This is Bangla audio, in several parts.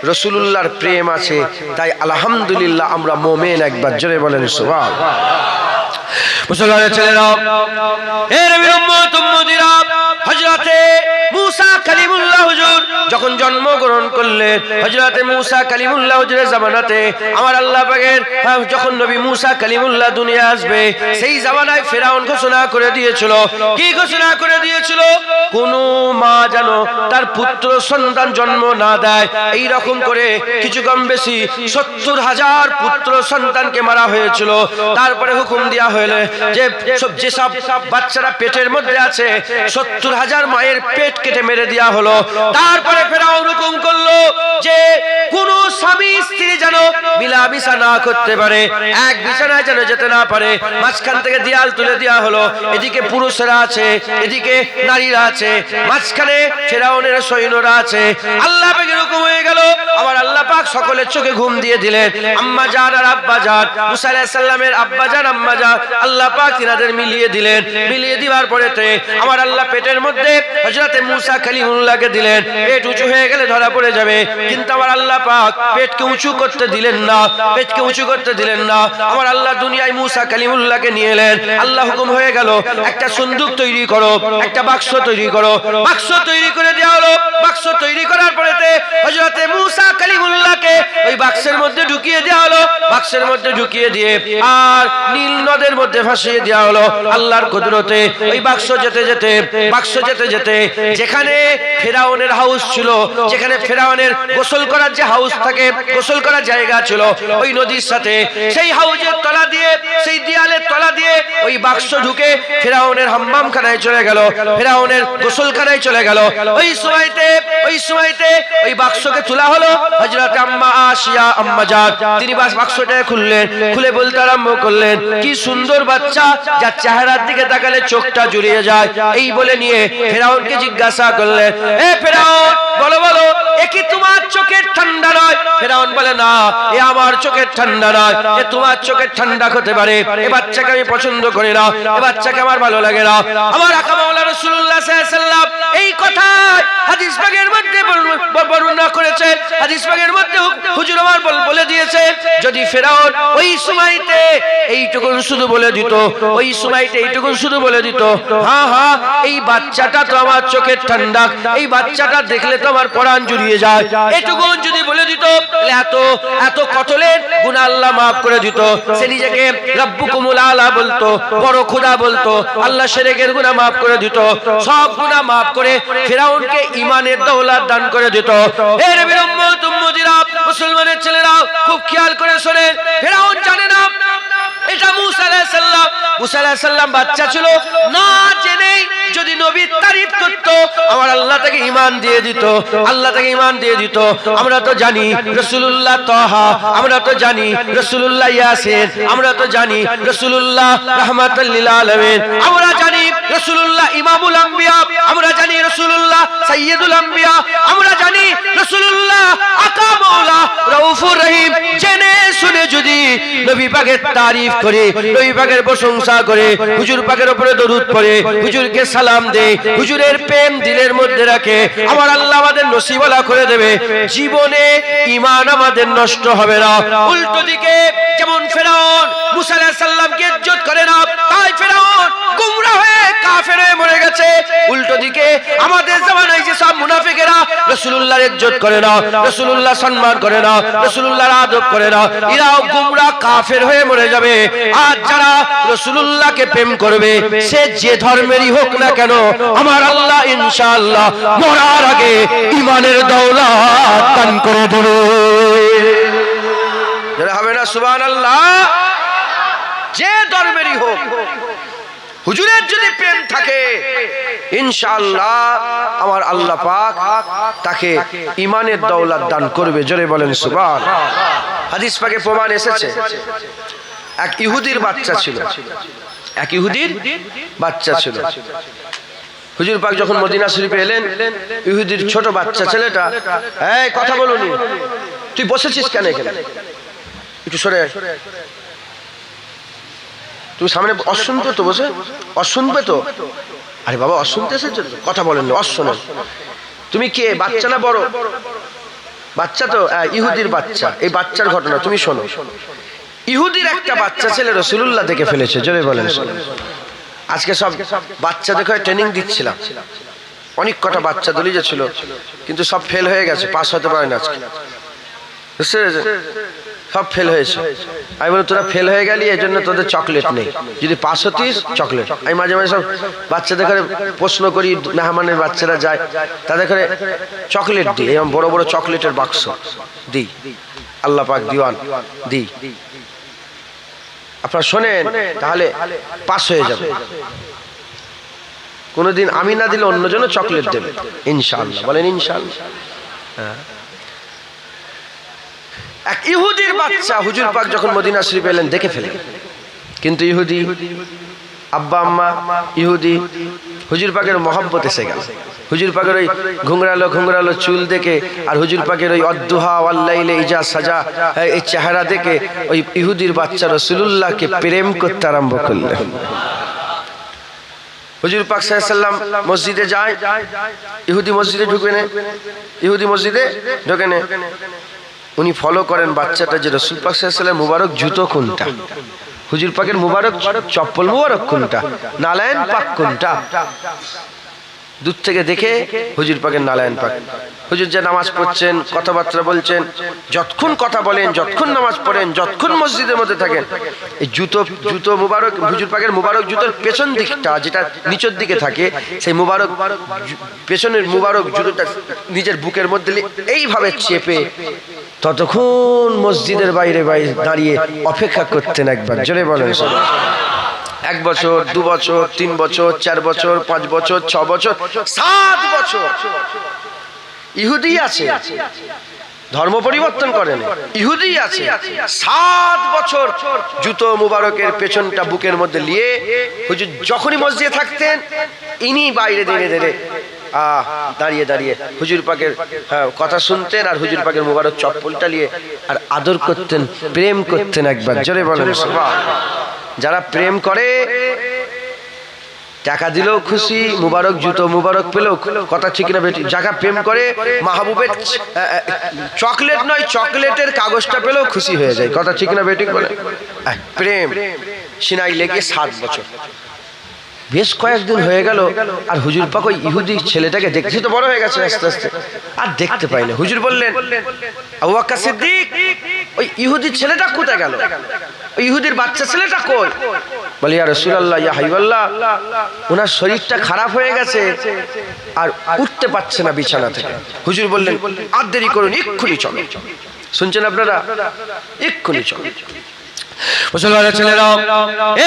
রাসূলুল্লাহর প্রেম আছে, তাই আলহামদুলিল্লাহ আমরা মুমিন। একবার জোরে বলেন সুবহানাল্লাহ। মুসলমানের ছেলেরা, এ নবীর উম্মত উম্মতিরা, হযরতে মুসা কালিমুল্লাহ হুজুর যখন জন্মগ্রহণ করলেন, হযরতে মুসা কালিমুল্লাহ হুজুরের জামানাতে আমার আল্লাহ পাকের যখন নবী মুসা কালিমুল্লাহ দুনিয়া আসবে, সেই জামানায় ফেরাউন ঘোষণা করে দিয়েছিল। কি ঘোষণা করে দিয়েছিল? কোন মা যেন তার পুত্র সন্তান জন্ম না দেয়। এই রকম করে কিছু কম বেশি 70,000 পুত্র সন্তানকে মারা হয়েছিল। তারপরে হুকুম দেওয়া হলো যে যেসব বাচ্চারা পেটের মধ্যে আছে 70,000 মায়ের পেট কেটে মেরে দেওয়া হলো। তারপরে ফেরাউন হুকুম করলো যে কোন স্বামী স্ত্রী যেন মিলামিশা না করতে পারে, এক বিছানায় যেন যেতে না পারে। মাঝখান থেকে দেয়াল তুলে দেওয়া হলো, এদিকে পুরুষরা আছে, এদিকে নারীরা আছে, মাঝখানে ফেরাউনের সৈন্যরা আছে। আল্লাহ পাকের হুকুম হয়ে গেল। আবার আল্লাহ পাক সকলের চোখে ঘুম দিয়ে দিলেন। আম্মা জান আর আব্বা জান, মুসা আলাইহিস সালামের আব্বা জান আম্মা জান, আল্লাহ পাক তিনাদের মিলিয়ে দিলেন। মিলিয়ে দেওয়ার পরেতে আমার আল্লাহ পেটের মধ্যে হযরতে মুসা কালিমুল্লাহকে দিলেন। পেট উঁচু হয়ে গেলে ধরা পড়ে যাবে, কিন্তু আমার আল্লাহ পাক পেটকে উঁচু করতে দিলেন না, পেটকে উঁচু করতে দিলেন না। আমার আল্লাহ দুনিয়ায় মুসা কালিমুল্লাহকে নিয়ে এলেন। আল্লাহ হুকুম হয়ে গেল, একটা সন্দুক তৈরি করো, একটা বাক্স তৈরি করো। বাক্স তৈরি করে দেওয়া হলো। বাক্স তৈরি করার পরেতে হযরতে মুসা কালিমুল্লাহকে ওই বাক্সের মধ্যে ঢুকিয়ে দেওয়া হলো। বাক্সের মধ্যে ঢুকিয়ে দিয়ে আর নীল নদের মধ্যে ভাসিয়ে দেওয়া হলো। আল্লাহর কুদরতে ওই বাক্স যেতে যেতে যেখানে ফেরাউনের হাউস ছিল, যেখানে ফেরাউনের গোসল করার যে হাউস থাকে, গোসল করার জায়গা ছিল ওই নদীর সাথে, সেই হাউজের তলা দিয়ে, সেই দেয়ালের তলা দিয়ে ওই বাক্স ঢুকে ফেরাউনের হাম্মামখানায় চলে গেল, ফেরাউনের গোসলখানায় চলে গেল। ওই সময়তে ওই বাক্সকে তোলা হলো। হযরত আম্মা আসিয়া আম্মা জান তিনি বাক্সটা খুললেন, খুলে বলতে আরম্ভ করলেন, কি সুন্দর বাচ্চা, যার চেহারার দিকে তাকালে চোখটা জুড়িয়ে যায়। এই বলে নিয়ে ফেরাউনকে জিজ্ঞাসা করলেন, এ ফেরাউন, বলো বলো, এ কি তোমার চোখের ঠান্ডা নয়? ফেরাউন বলে, না, এ আমার চোখের ঠান্ডা নয়, এ তোমার চোখের ঠান্ডা হতে পারে। এ বাচ্চাকে আমি পছন্দ করি না, এ বাচ্চাকে আমার ভালো লাগে না। আমার আকা মাওলানা রাসূলুল্লাহ সাল্লাল্লাহু আলাইহি ওয়াসাল্লাম এই কথা হাদিস পাকের মধ্যে বর্ণনা করেছেন। হাদিস পাকের মধ্যে হুজুর আমার বলে দিয়েছে, যদি ফেরাউন ওই সময়তে এইটুকুন শুধু বলে দিত, ওই সময়তে এইটুকুন শুধু বলে দিত, হ্যাঁ হ্যাঁ, এই বাচ্চাটা তো আমার চোখের ঠান্ডা, এই বাচ্চাটা দেখলে তো আমার পরাণ জুড়িয়ে যায়, এটুকুন যদি বলে দিত, এত এত কতলের গুনাহ আল্লাহ মাফ করে দিত। সে নিজেকে রব্বুকুমুল আলা বলতো, বড় খোদা বলতো, আল্লাহ শিরকের গুনাহ মাফ করে দিত, সব গুনাহ মাফ করে ফেরাউনকে ঈমানের দৌলত দান করে দিত। এ নবীর উম্মত উম্মতিরা, মুসলমানের ছেলেরা, খুব খেয়াল করে শোনেন। ফেরাউন জানে না এটা মুসা আলাইহিস সালাম। মুসা আলাইহিস সালাম বাচ্চা ছিল, না জেনেই যদি নবীর তারিফ করত, আমার আল্লাহ তাকে ঈমান দিয়ে দিত, আল্লাহ তাকে ঈমান দিয়ে দিত। আমরা তো জানি রাসূলুল্লাহ তাহা, আমরা তো জানি রাসূলুল্লাহ ইয়াসিন, আমরা তো জানি রাসূলুল্লাহ রাহমাতুল লিল আলামিন, আমরা জানি রাসূলুল্লাহ ইমামুল আম্বিয়া, আমরা জানি রাসূলুল্লাহ সাইয়্যিদুল আম্বিয়া, আমরা জানি রাসূলুল্লাহ আকা মাওলা রাউফুর রহিম। জেনে শুনে যদি নবী পাকের তারিফ করে, নবী পাকের প্রশংসা করে, হুজুর পাকের উপরে দরুদ পড়ে, হুজুরকে সালাম দেয়, হুজুরের প্রেম দিলের মধ্যে রাখে, আমার আল্লাহ আমাদের নসিবওয়ালা করে দেবে। জীবনে ঈমান আমাদের নষ্ট হবে না। উল্টো দিকে যেমন ফেরাউন মুসা আলাইহিস সালামকে ইজ্জত করে না, তাই ফেরাউন গোমরা হয়ে কাফের হয়ে মরে গেছে। উল্টো দিকে আমাদের জামানায় যে সব মুনাফিকেরা রাসূলুল্লাহর ইজ্জত করে না, রাসূলুল্লাহ সম্মান করে না, রাসূলুল্লাহর আদব করে না, এরাও গোমরা কাফের হয়ে মরে যাবে। আর যারা রাসূলুল্লাহকে প্রেম করবে, সে যে ধর্মেরই হোক না কেন, আমার আল্লাহ ইনশাআল্লাহ মরার আগে ঈমানের দৌলত দান করে দেবে। যারা হবে না সুবহানাল্লাহ, যে ধর্মেরই হোক, হুজুরের যদি প্রেম থাকে, ইনশাআল্লাহ আমার আল্লাহ পাক তাকে ঈমানের দৌলত দান করবে। জোরে বলেন সুবহানাল্লাহ। হাদিস পাকে প্রমাণ এসেছে, এক ইহুদির বাচ্চা ছিল, এক ইহুদির বাচ্চা ছিল। হুজুর পাক যখন মদিনা শরীফে এলেন, ইহুদির ছোট বাচ্চা ছেলেটা, এই কথা বলুনি, তুই বসেছিস কেন এখানে, একটু সরে, তুমি সামনে অশুনবে তো, বসে অশুনবে তো, আরে বাবা অশুনতে এসেছো, কথা বলেন না, অশুনেন। তুমি কে, বাচ্চা না বড়? বাচ্চা তো ইহুদির বাচ্চা, এই বাচ্চার ঘটনা তুমি শোনো। ইহুদির একটা বাচ্চা ছেলে রাসূলুল্লাহ দেখে ফেলেছে, জোরে বলেন। আজকে সব বাচ্চাদের ট্রেনিং দিচ্ছিলাম, অনেক কটা বাচ্চা দলিজা ছিল, কিন্তু সব ফেল হয়ে গেছে, পাস হতে পারে না আজকে, বুঝতে পেরেছেন? সব ফেল হয়েছে। আমি বলি তোরা ফেল হয়ে গেলি, এই জন্য তোদের চকলেট নেই, যদি পাস হতিস চকলেট। আমি মাঝে মাঝে সব বাচ্চাদের ঘরে প্রশ্ন করি, মেহমানের বাচ্চারা যায়, তাদের ঘরে চকলেট দিই, এরকম বড় বড় চকলেটের বাক্স দিই, আল্লাহ পাক দিওয়ান দিই। আপনারা শোনেন, তাহলে পাস হয়ে যাবে। কোনোদিন আমি না দিলে অন্যজন চকলেট দেবে ইনশাআল্লাহ, বলেন ইনশাআল্লাহ। এক ইহুদির বাচ্চা হুজুর পাক যখন মদিনা শরীফ এলেন দেখে ফেলেন, কিন্তু ইহুদি আব্বা আম্মা ইহুদি, হুজুর পাকের মহব্বত এসে গেল। হুজুর পাকের ওই ঘুংরালো ঘুংরালো চুল দেখে আর হুজুর পাকের ওই অদ্দুহা ওয়াল্লাইলে ইজা সাজা এই চেহারা দেখে ওই ইহুদির বাচ্চা রাসূলুল্লাহকে প্রেম করতে আরম্ভ করলেন। হুজুর পাক সাল্লাল্লাহু আলাইহি ওয়াসাল্লাম মসজিদে যায়, ইহুদি মসজিদে ঢুকে না, ইহুদি মসজিদে ঢোকে না। উনি ফলো করেন বাচ্চাটা যে রাসূল পাক সাল্লাল্লাহু আলাইহি ওয়াসাল্লাম মুবারক জুতো কোনটা, হুজুর পাকের মুবারক চপ্পল মুবারক কোনটা, নালায়েন পাক কোনটা, দূর থেকে দেখে হুজুর পাকের নালায়েন পাক। হুজুর যে নামাজ পড়ছেন, কথাবার্তা বলছেন, যতক্ষণ কথা বলেন, যতক্ষণ নামাজ পড়েন, যতক্ষণ মসজিদের মধ্যে থাকেন, এই জুতো মুবারক, হুজুর পাকের মুবারক জুতোর পেছন দিকটা যেটা নিচের দিকে থাকে, সেই মুবারক পেছনের মুবারক জুতোটা নিজের বুকের মধ্যে এইভাবে চেপে ততক্ষণ মসজিদের বাইরে দাঁড়িয়ে অপেক্ষা করতেন। একবার জোরে বলেন। 1 বছর, 2 বছর, 3 বছর, 4 বছর, 5 বছর, 6 বছর, 7 বছর। ইহুদি আছে, ধর্ম পরিবর্তন করেন, ইহুদি আছে, 7 বছর জুতো মুবারকের পেছনটা বুকের মধ্যে নিয়ে হুজুর যখনই মসজিদে থাকতেন, ইনি বাইরে দাঁড়িয়ে দাঁড়িয়ে হুজুর পাকের কথা শুনতেন আর হুজুর পাকের মুবারক চপ্পলটা নিয়ে আর আদর করতেন, প্রেম করতেন। একবার জোরে বলেন সুবহানাল্লাহ। যারা প্রেম করে টাকা দিলেও খুশি, মুবারক জুতো মুবারক পেলেও, কথা ঠিক না বেটি? যারা প্রেম করে মাহবুবের চকলেট নয়, চকলেটের কাগজটা পেলেও খুশি হয়ে যায়, কথা ঠিক না বেটি? বলে প্রেম সিনাই লেগে 7 বছর। বেশ কয়েকদিন হয়ে গেল আর হুজুর পাক ওই ইহুদি ছেলেটাকে দেখতে, তো বড় হয়ে গেছে আস্তে আস্তে, আর দেখতে পাইনি। হুজুর বললেন, আবু বকর সিদ্দিক, ওই ইহুদি ছেলেটা কোথায় গেল? ওই ইহুদির বাচ্চা ছেলেটা কই? বলি ইয়া রাসূলুল্লাহ, ইয়া হাবিবাল্লাহ, ওনার শরীরটা খারাপ হয়ে গেছে আর উঠতে পারছে না বিছানা থেকে। হুজুর বললেন, আর দেরি করুন, এক্ষুনি চলো। শুনছেন আপনারা? এক্ষুনি চলো। মুসলমানের ছেলেরা,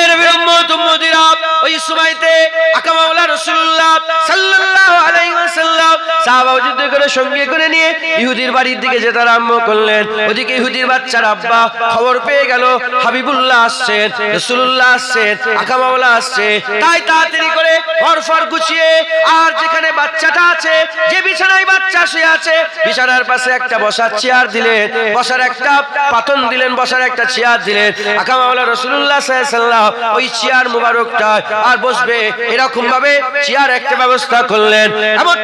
এর বিরম্মত উম্মতিরা, ওই সময়তে আকা মাওলা রাসূলুল্লাহ সাল্লাল্লাহু আলাইহি ওয়াসাল্লাম সাহাবা যুদ্ধ করে সঙ্গে করে নিয়ে ইহুদির বাড়ির দিকে যেতে আরম্ভ করলেন। ওদিকে ইহুদির বাচ্চার আব্বা খবর পেয়ে গেল হাবিবুল্লাহ আসছেন, রাসূলুল্লাহ আসছেন, আকা মাওলা আসছে। তাই তাড়াতাড়ি করে ঘরফর গুছিয়ে আর যেখানে বাচ্চাটা আছে, যে বিছানায় বাচ্চা শুয়ে আছে, বিছানার পাশে একটা বসার চেয়ার দিলেন, বসার একটা পাতন দিলেন, বসার একটা চেয়ার দিলেন। আকা মাওলা রাসূলুল্লাহ সাল্লাল্লাহু আলাইহি ওয়াসাল্লাম ওই চেয়ার মুবারকটা আর বসবে এরকম ভাবে চেয়ার একটা ব্যবস্থা করলেন। এমন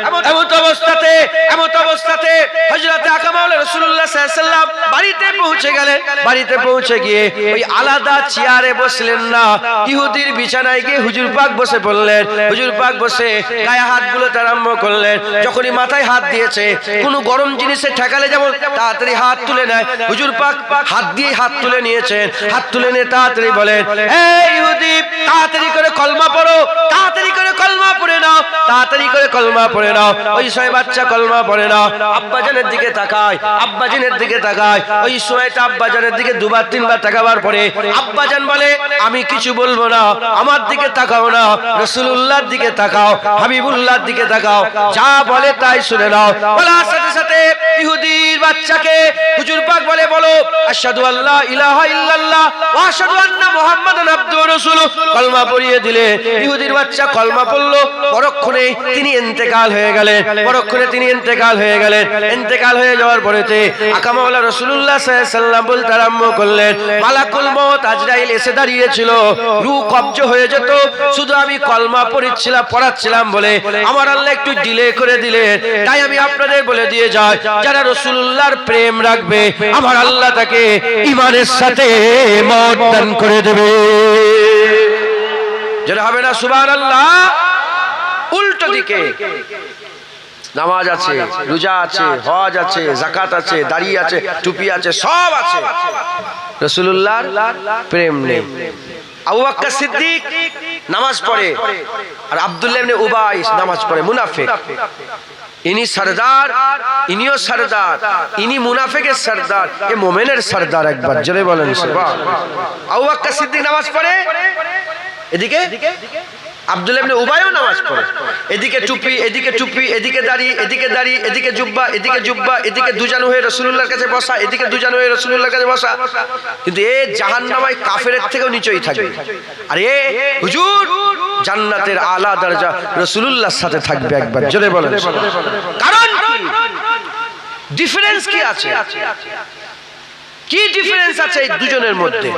অবস্থাতে হযরত আকা মাওলা রাসূলুল্লাহ সাল্লাল্লাহু আলাইহি ওয়াসাল্লাম বাড়িতে পৌঁছে গেলেন। বাড়িতে পৌঁছে গিয়ে ওই আলাদা চেয়ারে বসলেন না, ইহুদির বিছানায় গিয়ে হুজুর পাক বসে পড়লেন। হুজুর পাক বসে গায়ে হাত বুলোতে আরম্ভ করলেন। যখনই মাথায় হাত দিয়েছে, কোনো গরম জিনিসে ঠেকালে যেমন তাড়াতাড়ি হাত তুলে নেয়, হুজুর পাক হাত দিয়ে হাত তুলে নিয়েছেন। হাত তুলে নিয়ে তাড়াতাড়ি বলেন, এই ইহুদি, তাড়াতাড়ি করে কলমা পড়ো, তাড়াতাড়ি করে কলমা পড়ে নাও, তাড়াতাড়ি করে কলমা পড়ে নাও। ওই সময় বাচ্চা কলমা পড়ে নাও, আব্বাজানের দিকে তাকায়, আব্বাজানের দিকে তাকায়। ওই সময়টা আব্বাজানের দিকে 2বার 3বার তাকাবার পরে আব্বাজান বলে, আমি কিছু বলবো না, আমার দিকে তাকাও না, রাসূলুল্লাহর দিকে তাকাও, হাবিবুল্লাহর দিকে তাকাও, যা বলে তাই শুনে নাও। বলার সাথে সাথে ইহুদির বাচ্চাকে হুজুর পাক বলে, বলো আশহাদু আল্লা ইলাহা ইল্লাল্লাহ ওয়া আশহাদু আন্না মুহাম্মাদান আবদুহু ওয়া রাসূলুহু, কলমা পড়িয়ে দিলে ইহুদির বাচ্চা কলমা পড়লো, পরক্ষণে তিনি ইন্তেকাল হয়ে গেলেন। পরক্ষণে তিনি ইন্তেকাল হয়ে গেলেন। ইন্তেকাল হয়ে যাওয়ার পরেতে আকা মাওলা রাসূলুল্লাহ সাল্লাল্লাহু আলাইহি ওয়াসাল্লাম বলতে আরম্ভ করলেন, মালাকুল মউত আজরাইল এসে দাঁড়িয়েছিল, রূহ কবজ হয়ে যেত, শুধু আমি কলমা পড়াচ্ছিলাম বলে আমার আল্লাহ একটু ডিলে করে দিলেন। তাই আমি আপনাদের বলে দিয়ে যাই, যারা রাসূলুল্লাহর প্রেম রাখবে আমার আল্লাহ তাকে ঈমানের সাথে মওত দান করে দেবে। যারা হবে না সুবহানাল্লাহ। উল্টো দিকে নামাজ আছে, রোজা আছে, হজ আছে, যাকাত আছে, দাড়ি আছে, টুপি আছে, সব আছে, রাসূলুল্লাহর প্রেম নেই। আবু বকর সিদ্দিক নামাজ পড়ে আর আব্দুল্লাহ ইবনে উবাই নামাজ পড়ে, মুনাফিক। ইনি সরদার, ইনিও সরদার, ইনি মুনাফিকের সরদার, এ মুমিনের সরদার। একবার জোরে বলেন সুবহানাল্লাহ। আবু বকর সিদ্দিক নামাজ পড়ে, এদিকে আব্দুল্লাহ ইবনে উবাইও নামাজ পড়ে, এদিকে টুপি, এদিকে টুপি, এদিকে দাড়ি, এদিকে দাড়ি, এদিকে জুব্বা, এদিকে জুব্বা, এদিকে দুজান হয়ে রাসূলুল্লাহর কাছে বসা, এদিকে দুজান হয়ে রাসূলুল্লাহর কাছে বসা। কিন্তু এ জাহান্নামে কাফেরের থেকেও নিচেই থাকবে, আর এ হুজুর জান্নাতের আলা দরজা রাসূলুল্লাহর সাথে থাকবে। একবার জোরে বলেন। কারণ ডিফারেন্স কি আছে? কি ডিফারেন্স আছে এই দুজনের মধ্যে?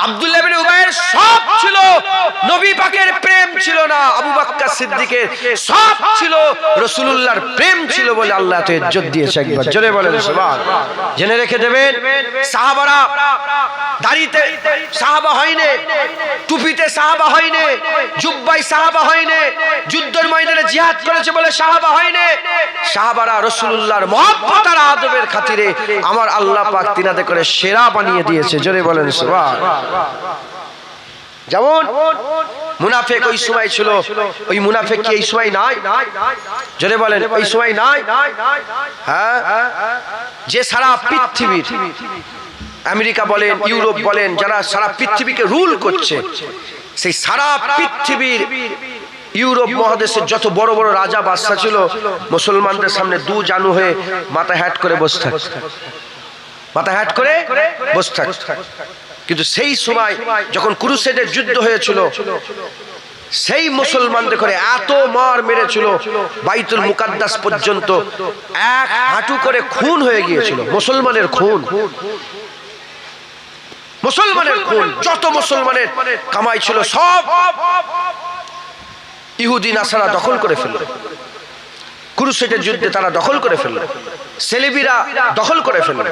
আব্দুল্লাহ ইবনে উবাইয়ের সব ছিল, নবী পাকের প্রেম ছিল না। আবু বকর সিদ্দিকের সব ছিল, রাসূলুল্লাহর প্রেম ছিল বলে আল্লাহ এত ইজ্জত দিয়েছে। একবার জোরে বলেন সুবহানাল্লাহ। জেনে রেখে দেবেন, সাহাবারা দাড়িতে সাহাবা হয়নি, টুপিতে সাহাবা হয়নি, জুব্বায় সাহাবা হয়নি, যুদ্ধের ময়দানে জিহাদ করেছে বলে সাহাবা হয়নি। সাহাবারা রাসূলুল্লাহর মহব্বত আর আদবের খাতিরে আমার আল্লাহ পাক তিনাদের করে সেরা বানিয়ে দিয়েছে। জোরে বলেন সুবহানাল্লাহ। যেমন মুনাফিক ওই সময় ছিল, ওই মুনাফিক কি এই সময় নাই? জোরে বলেন, ওই সময় নাই? হ্যাঁ, যে সারা পৃথিবীর, আমেরিকা বলেন, ইউরোপ বলেন, যারা সারা পৃথিবীকে রুল করছে, সেই সারা পৃথিবীর ইউরোপ মহাদেশের যত বড় বড় রাজা বাদশা ছিল, মুসলমানদের সামনে দু জানু হয়ে মাথা হ্যাট করে বসে থাকত, মাথা হ্যাট করে বসে থাকত। কিন্তু সেই সময় যখন ক্রুসেডের যুদ্ধ হয়েছিল, সেই মুসলমানদের করে এত মার মেরেছিল, বাইতুল মুকাদ্দাস পর্যন্ত এক হাঁটু করে খুন হয়ে গিয়েছিল। মুসলমানের খুন, মুসলমানের খুন, যত মুসলমানের কামাই ছিল সব ইহুদি নাসারা দখল করে ফেলল। ক্রুসেডের যুদ্ধে তারা দখল করে ফেলল, সেলিবিরা দখল করে ফেলল।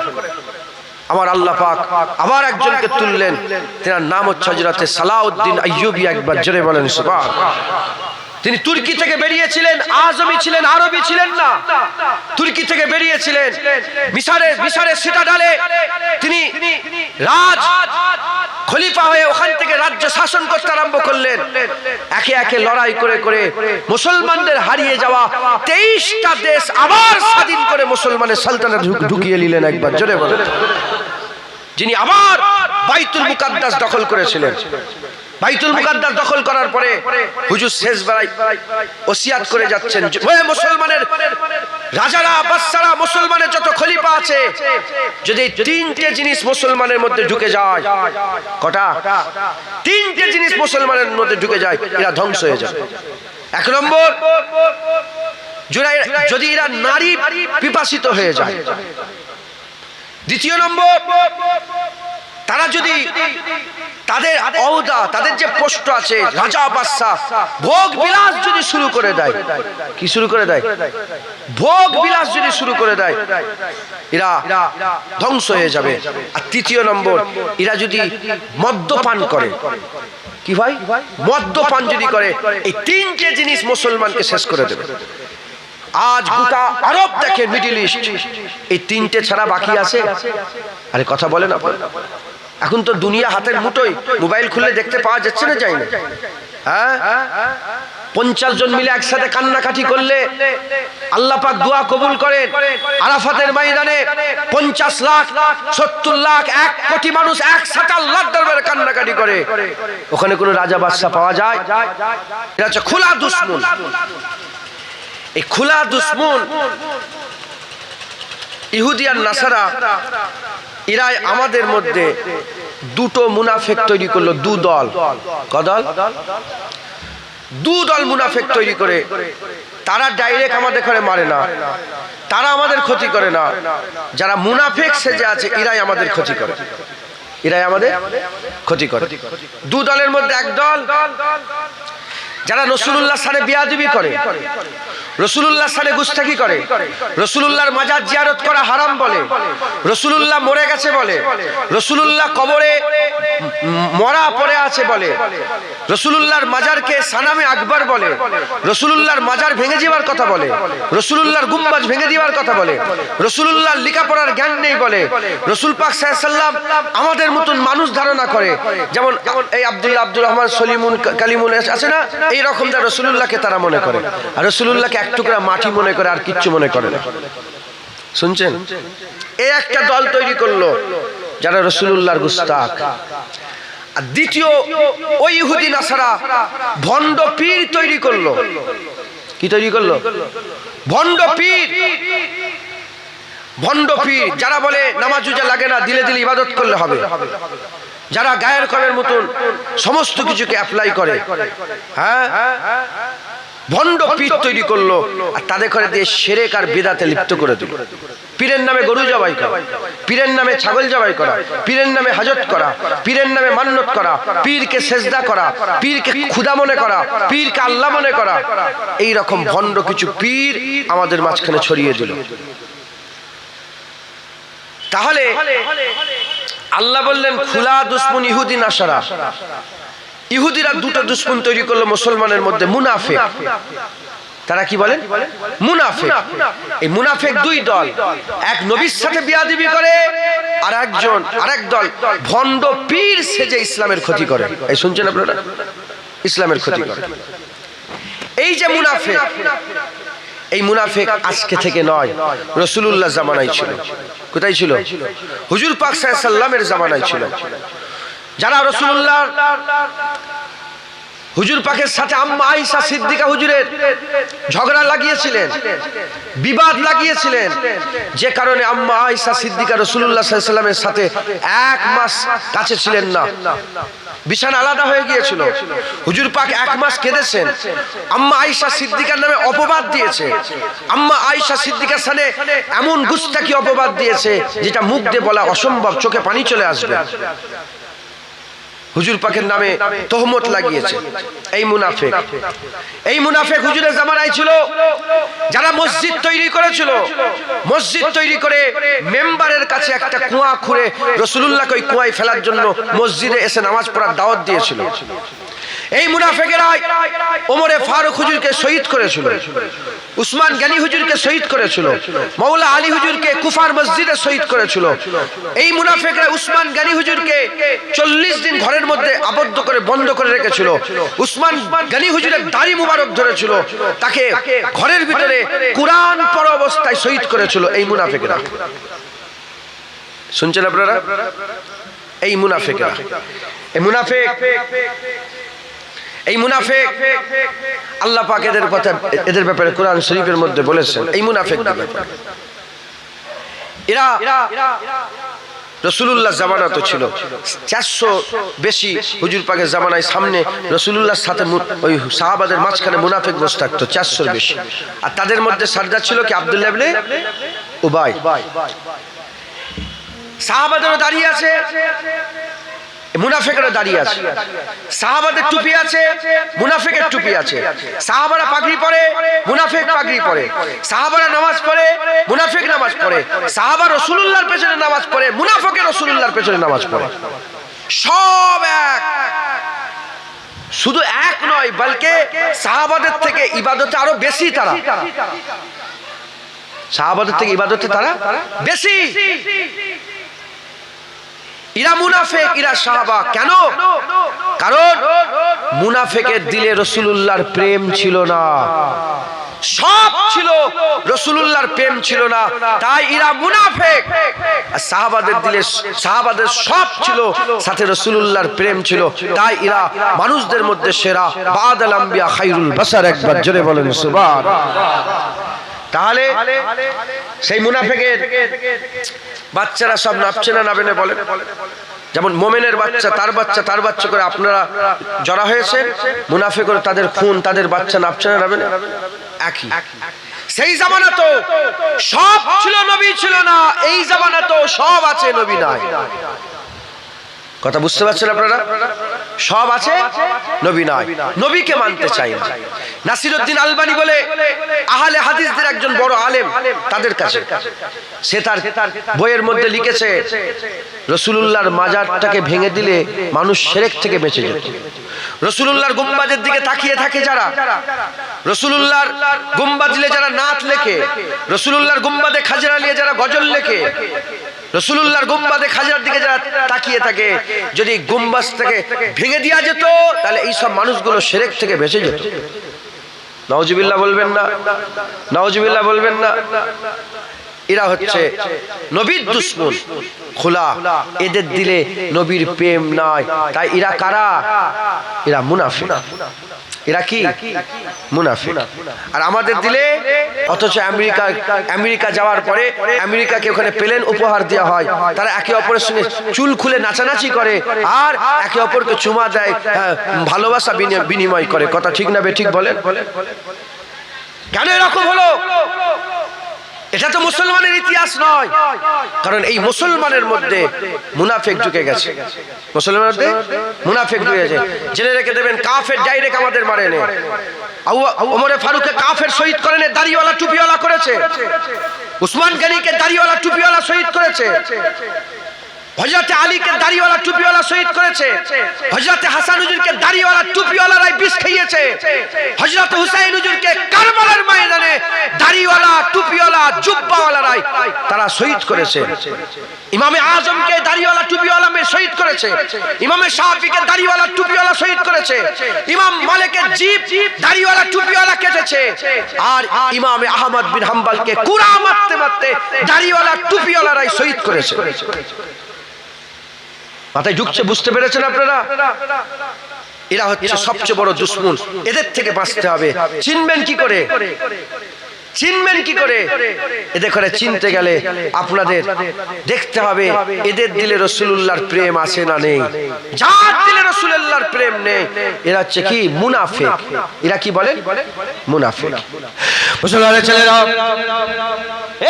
আমার আল্লাহ পাক আবার একজনকে তুললেন, তার নাম হচ্ছে হযরতে সালাউদ্দিন আইয়ুবী। একবার জোরে বলেন সুবহানাল্লাহ। তিনি তুর্কি থেকে বেরিয়েছিলেন, আজমি ছিলেন, আরবি ছিলেন না। তুর্কি থেকে বেরিয়েছিলেন, মিশরের সিটাডালে তিনি রাজ খলিফা হয়ে ওখান থেকে রাজ্য শাসন করতে আরম্ভ করলেন। একে একে লড়াই করে করে মুসলমানদের হারিয়ে যাওয়া 23টা দেশ আবার স্বাধীন করে মুসলমানের সালতানাত ঢুকিয়ে নিলেন। একবার জোরে বলেন। যিনি আবার বাইতুল মুকাদ্দাস দখল করেছিলেন। বাইতুল মুকাদ্দাস দখল করার পরে হুজুর শেষ বেলায় ওসিয়াত করে যাচ্ছেন, ওই মুসলমানের রাজারা, বাদশারা, মুসলমানের যত খলিফা আছে, যদি 3টে জিনিস মুসলমানের মধ্যে ঢুকে যায়, কটা? 3টে জিনিস মুসলমানের মধ্যে ঢুকে যায়, এরা ধ্বংস হয়ে যায়। 1 নম্বর, যদি এরা নারী পিপাসিত হয়ে যায়। 2 নম্বর, তারা যদি তাদের অহদা, তাদের যে পোস্ট আছে, রাজা বাদশাহ, ভোগ বিলাস যদি শুরু করে দেয়। কি শুরু করে দেয়? ভোগ বিলাস যদি শুরু করে দেয়, এরা ধ্বংস হয়ে যাবে। আর 3 নম্বর, এরা যদি মদ্যপান করে। কি ভাই? মদ্যপান যদি করে, এই 3টে জিনিস মুসলমানকে শেষ করে দেবে। আজ গোটা আরব দেখে, মিডল ইস্ট, এই 3টে ছাড়া বাকি আছে? আরে কথা বলেন আপনারা। এখন তো দুনিয়া হাতের মুঠোয়, মোবাইল খুললে দেখতে পাওয়া যাচ্ছে না, যায় না? হ্যাঁ, 50 জন মিলে একসাথে কান্নাকাটি করলে আল্লাহ পাক দোয়া কবুল করেন। আরাফাতের ময়দানে 50 লাখ, 70 লাখ, 1 কোটি মানুষ একসাথে আল্লাহর দরবারে কান্নাকাটি করে। ওখানে কোনো রাজা বাদশা পাওয়া যায়? এটা হচ্ছে খোলা দুশমন। এই খোলা দুশমন ইহুদি আর নাসারা এরা আমাদের মধ্যে দুটো মুনাফিক তৈরি করলো, দু দল। কদল? দু দল মুনাফিক তৈরি করে। তারা ডাইরেক্ট আমাদের ঘরে মারে না, তারা আমাদের ক্ষতি করে না। যারা মুনাফিক সেজে আছে এরাই আমাদের ক্ষতি করে, এরাই আমাদের ক্ষতি করে। দু দলের মধ্যে এক দল যারা রাসূলুল্লাহ সানে বিয়াদবি করে, রাসূলুল্লাহ সানে গুস্তাখি করে, রাসূলুল্লাহর মাজার জিয়ারত করা হারাম বলে, রাসূলুল্লাহ মরে গেছে বলে, রাসূলুল্লাহ কবরে মরা পড়ে আছে বলে, রাসূলুল্লাহর মাজারকে সানামে আকবর বলে, রাসূলুল্লাহর মাজার ভেঙে যাওয়ার কথা বলে, রাসূলুল্লাহর গুম্বাজ ভেঙে দেওয়ার কথা বলে, রাসূলুল্লাহর লেখাপড়ার জ্ঞান নেই বলে, রাসূল পাক সাল্লাল্লাহু আলাইহি সাল্লাম আমাদের মতন মানুষ ধারণা করে। যেমন এই আব্দুর রহমান সলিমুন কালিমুন আছে না, এই রকম যা রাসূলুল্লাহকে তারা মনে করে, আর রাসূলুল্লাহকে এক টুকরা মাটি মনে করে, আর কিচ্ছু মনে করে না। শুনছেন? এই একটা দল তৈরি করলো যারা রাসূলুল্লাহর গুস্তাখ। আর দ্বিতীয় ওই ইহুদি নাসারা ভণ্ড পীর তৈরি করলো। কি তৈরি করলো? ভণ্ড পীর। ভণ্ড পীর যারা বলে নামাজ রোজা লাগে না, দিলে দিলে ইবাদত করলে হবে, যারা গায়ের কলের মতন সমস্ত কিছুকে অ্যাপ্লাই করে, হ্যাঁ, ভণ্ড পীর তৈরি করলো। আর তাদের ঘরে দিয়ে শিরক আর বিদআতে লিপ্ত করে দিল। পীরের নামে গরু জবাই করা, পীরের নামে ছাগল জবাই করা, পীরের নামে হাজত করা, পীরের নামে মান্নত করা, পীরকে সেজদা করা, পীরকে খুদা মনে করা, পীরকে আল্লাহ মনে করা, এই রকম ভণ্ড কিছু পীর আমাদের মাঝখানে ছড়িয়ে দিল। তাহলে আল্লাহ বললেন খুলা দুশ্মন ইহুদি নাসারা। ইহুদিরা দুটো দুশ্মন তৈরি করলো মুসলমানের মধ্যে, মুনাফিক। তারা কি বলেন? মুনাফিক। এই মুনাফিক দুই দল, এক নবীর সাথে বিয়াদবি করে, আর আরেক দল ভণ্ড পীর সেজে ইসলামের ক্ষতি করে। এই শুনছেন আপনারা? ইসলামের ক্ষতি করে। এই যে মুনাফিক, এই মুনাফিক আজকে থেকে নয়, রাসূলুল্লাহ জামানায় ছিল। কোথায় ছিল? হুজুর পাক সাল্লাল্লাহু আলাইহি সাল্লামের জামানায় ছিল। যারা রাসূলুল্লাহ হুজুর পাকের সাথে আম্মা আয়েশা সিদ্দিকা হুজুরের ঝগড়া লাগিয়েছিলেন, বিবাদ লাগিয়েছিলেন, যে কারণে আম্মা আয়েশা সিদ্দিকা রাসূলুল্লাহ সাল্লাল্লাহু আলাইহি সাল্লামের সাথে এক মাস কাছে ছিলেন না, বিছানা আলাদা হয়ে গিয়েছিল। হুজুর পাক এক মাস কেঁদেছেন। আম্মা আয়েশা সিদ্দিকার নামে অপবাদ দিয়েছে, আম্মা আয়েশা সিদ্দিকার সামনে এমন গুস্তাখি অপবাদ দিয়েছে যেটা মুখ দিয়ে বলা অসম্ভব, চোখে পানি চলে আসবে। হুজুর পাকের নামে তহমত লাগিয়েছে। এই মুনাফিক, এই মুনাফিক হুজুরের জামানায় ছিল। যারা মসজিদ তৈরি করেছিল, মসজিদ তৈরি করে মেম্বারের কাছে একটা কুয়া খুঁড়ে রাসূলুল্লাহকে ওই কুয়ায় ফেলার জন্য মসজিদে এসে নামাজ পড়ার দাওয়াত দিয়েছিল। এই মুনাফিকেরা ওমরে ফারুক হুজুরকে শহীদ করেছিল, উসমান গনি হুজুরকে শহীদ করেছিল, মাওলা আলী হুজুরকে কুফার মসজিদে শহীদ করেছিল। এই মুনাফিকরা উসমান গনি হুজুরকে 40 দিন ঘরের মধ্যে আবদ্ধ করে বন্ধ করে রেখেছিল। উসমান গনি হুজুরের দাড়ি মুবারক ধরেছিল, তাকে ঘরের ভিতরে কুরআন পড়া অবস্থায় শহীদ করেছিল। এই মুনাফিকরা, শুনছেন আপনারা? এই মুনাফিকরা, এই মুনাফিক, এই মুনাফিক আল্লাহ পাক এদের কথা, এদের ব্যাপারে কোরআন শরীফের মধ্যে বলেছেন। এই মুনাফিকদের ব্যাপারে এরা রাসূলুল্লাহ জামানা তো ছিল 400 বেশি। হুজুর পাকের জামানায় সামনে রাসূলুল্লাহর সাথে ওই সাহাবাদের মাঝখানে মুনাফিক বসে থাকতো 400 বেশি। আর তাদের মধ্যে সরদার ছিল কি? আব্দুল্লাহ ইবনে উবাই। সাহাবাদেরও দাঁড়িয়ে আছে, মুনাফিকরা দাঁড়িয়ে আছে। সাহাবাদের টুপি আছে, মুনাফিকের টুপি আছে। সাহাবারা পাগড়ি পরে, মুনাফিক পাগড়ি পরে। সাহাবারা নামাজ পড়ে, মুনাফিক নামাজ পড়ে। সাহাবা রাসূলুল্লাহর পেছনে নামাজ পড়ে, মুনাফিক রাসূলুল্লাহর পেছনে নামাজ পড়ে। সব এক। শুধু এক নয়, বলকে সাহাবাদের থেকে ইবাদতে আরো বেশি তারা। সাহাবাদের থেকে ইবাদতে তারা বেশি। ইরা মুনাফিক, ইরা সাহাবা। কেন? কারণ মুনাফিকের দিলে রাসূলুল্লাহর প্রেম ছিল না, সব ছিল, রাসূলুল্লাহর প্রেম ছিল না, তাই ইরা মুনাফিক। আর সাহাবাদের দিলে, সাহাবাদের সব ছিল, সাথে রাসূলুল্লাহর প্রেম ছিল, তাই ইরা মানুষদের মধ্যে সেরা। বাদাল আম্বিয়া খায়রুল বাশার। একবার জোরে বলেন সুবহানাল্লাহ। তাহলে সেই মুনাফিকের বাচ্চারা সব নাপছে না নাবে না বলেন? যেমন মোমেনের বাচ্চা তার বাচ্চা করে আপনারা জড়া হয়েছে, মুনাফিকের তাদের খুন তাদের বাচ্চা নাপছে না নাবে না? একই। সেই জামানা তো সব ছিল, নবী ছিল না। এই জামানা তো সব আছে, নবী নাই। কথা বুঝতে পারছেন আপনারা? সব আছে, নবী নাই। নবীকে মানতে চাই না। নাসিরউদ্দিন আলবানী বলে আহলে হাদিসদের একজন বড় আলেম, তাদের কাছে সে তার বইয়ের মধ্যে লিখেছে রাসূলুল্লাহর মাজারটাকে ভেঙে দিলে মানুষ শিরক থেকে বেঁচে যেত। রাসূলুল্লাহর গুম্বাজের দিকে তাকিয়ে থাকে যারা, রাসূলুল্লাহর গুম্বাজে যারা নাত লেখে, রাসূলুল্লাহর গুম্বাদে খাজরা নিয়ে যারা গজল লেখে, রাসূলুল্লাহর গুম্বাদে খাজরার দিকে যারা তাকিয়ে থাকে, যদি গুম্বাজটাকে ভেঙে দেওয়া যেত তাহলে এই সব মানুষগুলো শিরক থেকে বেঁচে যেত। নাউজুবিল্লাহ বলবেন না? নাউজুবিল্লাহ বলবেন না? এরা হচ্ছে নবীর দুশমন খোলা। এদের দিলে নবীর প্রেম নাই। তাই এরা কারা? এরা মুনাফিক। এরা কি? মুনাফিক। আর আমাদের দিলে, অথচ আমেরিকা যাওয়ার পরে আমেরিকাকে ওখানে প্লেন উপহার দেওয়া হয়, তারা একে অপরের সঙ্গে চুল খুলে নাচানাচি করে আর একে অপরকে চুমা দেয়, ভালোবাসা বিনিময় করে। কথা ঠিক না বেঠিক বলেন? কেন এরকম হলো? এটা তো মুসলমানের ইতিহাস নয়। কারণ এই মুসলমানের মধ্যে মুনাফিক ঢুকে গেছে। মুসলমানের মধ্যে মুনাফিক ঢুকে গেছে। জেনে রেখে দেবেন, কাফের ডাইরেক্ট আমাদের মারে নে। ওমরে ফারুককে কাফের শহীদ করে নে, দাড়িওয়ালা টুপিওয়ালা করেছে। উসমান গনিকে দাড়িওয়ালা টুপিওয়ালা শহীদ করেছে। হযরতে আলীকে দাড়িওয়ালা টুপিওয়ালা শহীদ করেছে। হযরতে হাসান হুজুরকে দাড়িওয়ালা টুপিওয়ালারাই বিষ খাইয়েছে। হযরতে হুসাইন হুজুরকে কারবালার ময়দানে দাড়িওয়ালা টুপিওয়ালা জুব্বাওয়ালারাই তারা শহীদ করেছে। ইমামে আজমকে দাড়িওয়ালা টুপিওয়ালা শহীদ করেছে। ইমামে শাফিকে দাড়িওয়ালা টুপিওয়ালা শহীদ করেছে। ইমাম মালিকের জিব দাড়িওয়ালা টুপিওয়ালা কেটেছে। আর ইমামে আহমদ বিন হাম্বলকে কুরা মারতে মারতে দাড়িওয়ালা টুপিওয়ালারাই শহীদ করেছে। মাথায় ঢুকছে? বুঝতে পেরেছেন আপনারা? এরা হচ্ছে সবচেয়ে বড় দুশমন। এদের থেকে বাঁচতে হবে। চিনবেন কি করে? চিনবেন কি করে? এদের করে চিনতে গেলে আপনাদের দেখতে হবে এদের দিলে রাসূলুল্লাহর প্রেম আছে না নেই। যার দিলে রাসূলুল্লাহর প্রেম নেই, এরা হচ্ছে কি? মুনাফিক। এরা কি বলে? মুনাফিক। মুসলমানের ছেলেরা,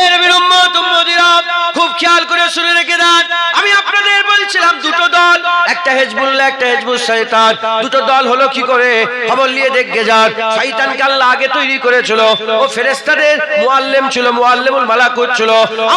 এর নবীর উম্মত উম্মতিরা, খুব খেয়াল করে শুনে রেখে দেন। আমি আপনাদের বলছিলাম দুটো দল, একটা হিজবুল্লাহ, একটা হিজবুস শয়তান। দুটো দল হলো কি করে? খবর নিয়ে দেখে যান। শয়তানকে আল্লাহ আগে তৈরি করেছিল, ও ফেরেশতাদের মুআল্লিম ছিল, মুআল্লিমুল মালাকুত ছিল।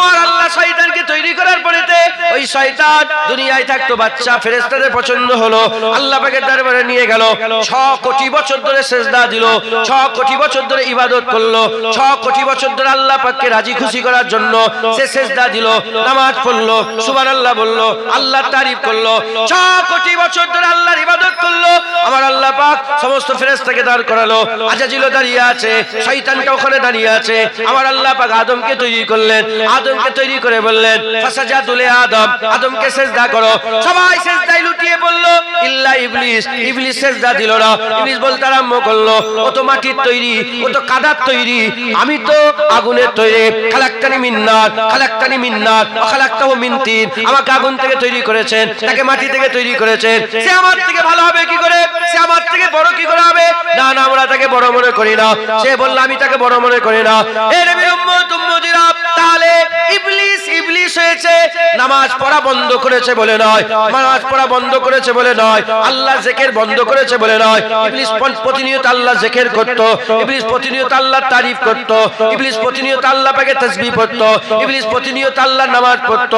আর আল্লাহ শয়তানকে তৈরি করার পরেতে ওই শয়তান দুনিয়ায় থাকতো বাচ্চা, ফেরেশতাদের পছন্দ হলো, আল্লাহ পাকের দরবারে নিয়ে গেল। 6 কোটি বছর ধরে সিজদা দিল, 6 কোটি বছর ধরে ইবাদত করলো, 6 কোটি বছর ধরে আল্লাহ পাককে রাজি খুশি করার জন্য সে সিজদা দিল, নামাজ পড়লো, সুবহানাল্লাহ বললো, আল্লাহর তারিফ করলো। 6 কোটি বছর ধরে আল্লাহর ইবাদত করলো। আমার আল্লাহ পাক সমস্ত ফেরেশতাকে দাঁড় করালো। আজাজিল দাঁড়িয়ে আছে, শয়তানটা ওখানে দাঁড়িয়ে আছে। আমার আল্লাহ পাক আদমকে তৈরি করলেন। আদমকে তৈরি করে বললেন, ফাসাজাদু লি আদম, আদমকে সিজদা করো। সবাই সিজদায় লুটিয়ে পড়লো ইল্লা ইবলিস। ইবলিস সিজদা দিল না। ইবলিস বলতে আরম্ভ করলো, ও তো মাটির তৈরি, ও তো কাদার তৈরি, আমি তো আগুনের তৈরি। খালাক্তানি মিন নার, খালাক্তানি মিন নার, খালাক্তাহু মিন তিন। আমাকে আগুন থেকে তৈরি করেছেন, তাকে মাটি থেকে তৈরি করেছেন। সে আমার থেকে ভালো হবে কি করে? সে আমার থেকে বড় কি করে হবে? না না, আমরা তাকে বড় মনে করি না। সে বলল, আমি তাকে বড় মনে করি না। এ নবীর উম্মত উম্মতিরা, তাহলে ইবলিস ইবলিস হয়েছে, নামাজ পড়া বন্ধ করেছে বলে নয়, নামাজ পড়া বন্ধ করেছে বলে নয়, আল্লাহ জিকির বন্ধ করেছে বলে নয়। ইবলিস প্রতিনিয়ত আল্লাহ জিকির করত, ইবলিস প্রতিনিয়ত আল্লাহর তারিফ করত, ইবলিস প্রতিনিয়ত আল্লাহ পাকে তাসবিহ পড়ত, ইবলিস প্রতিনিয়ত আল্লাহর নামাজ পড়ত।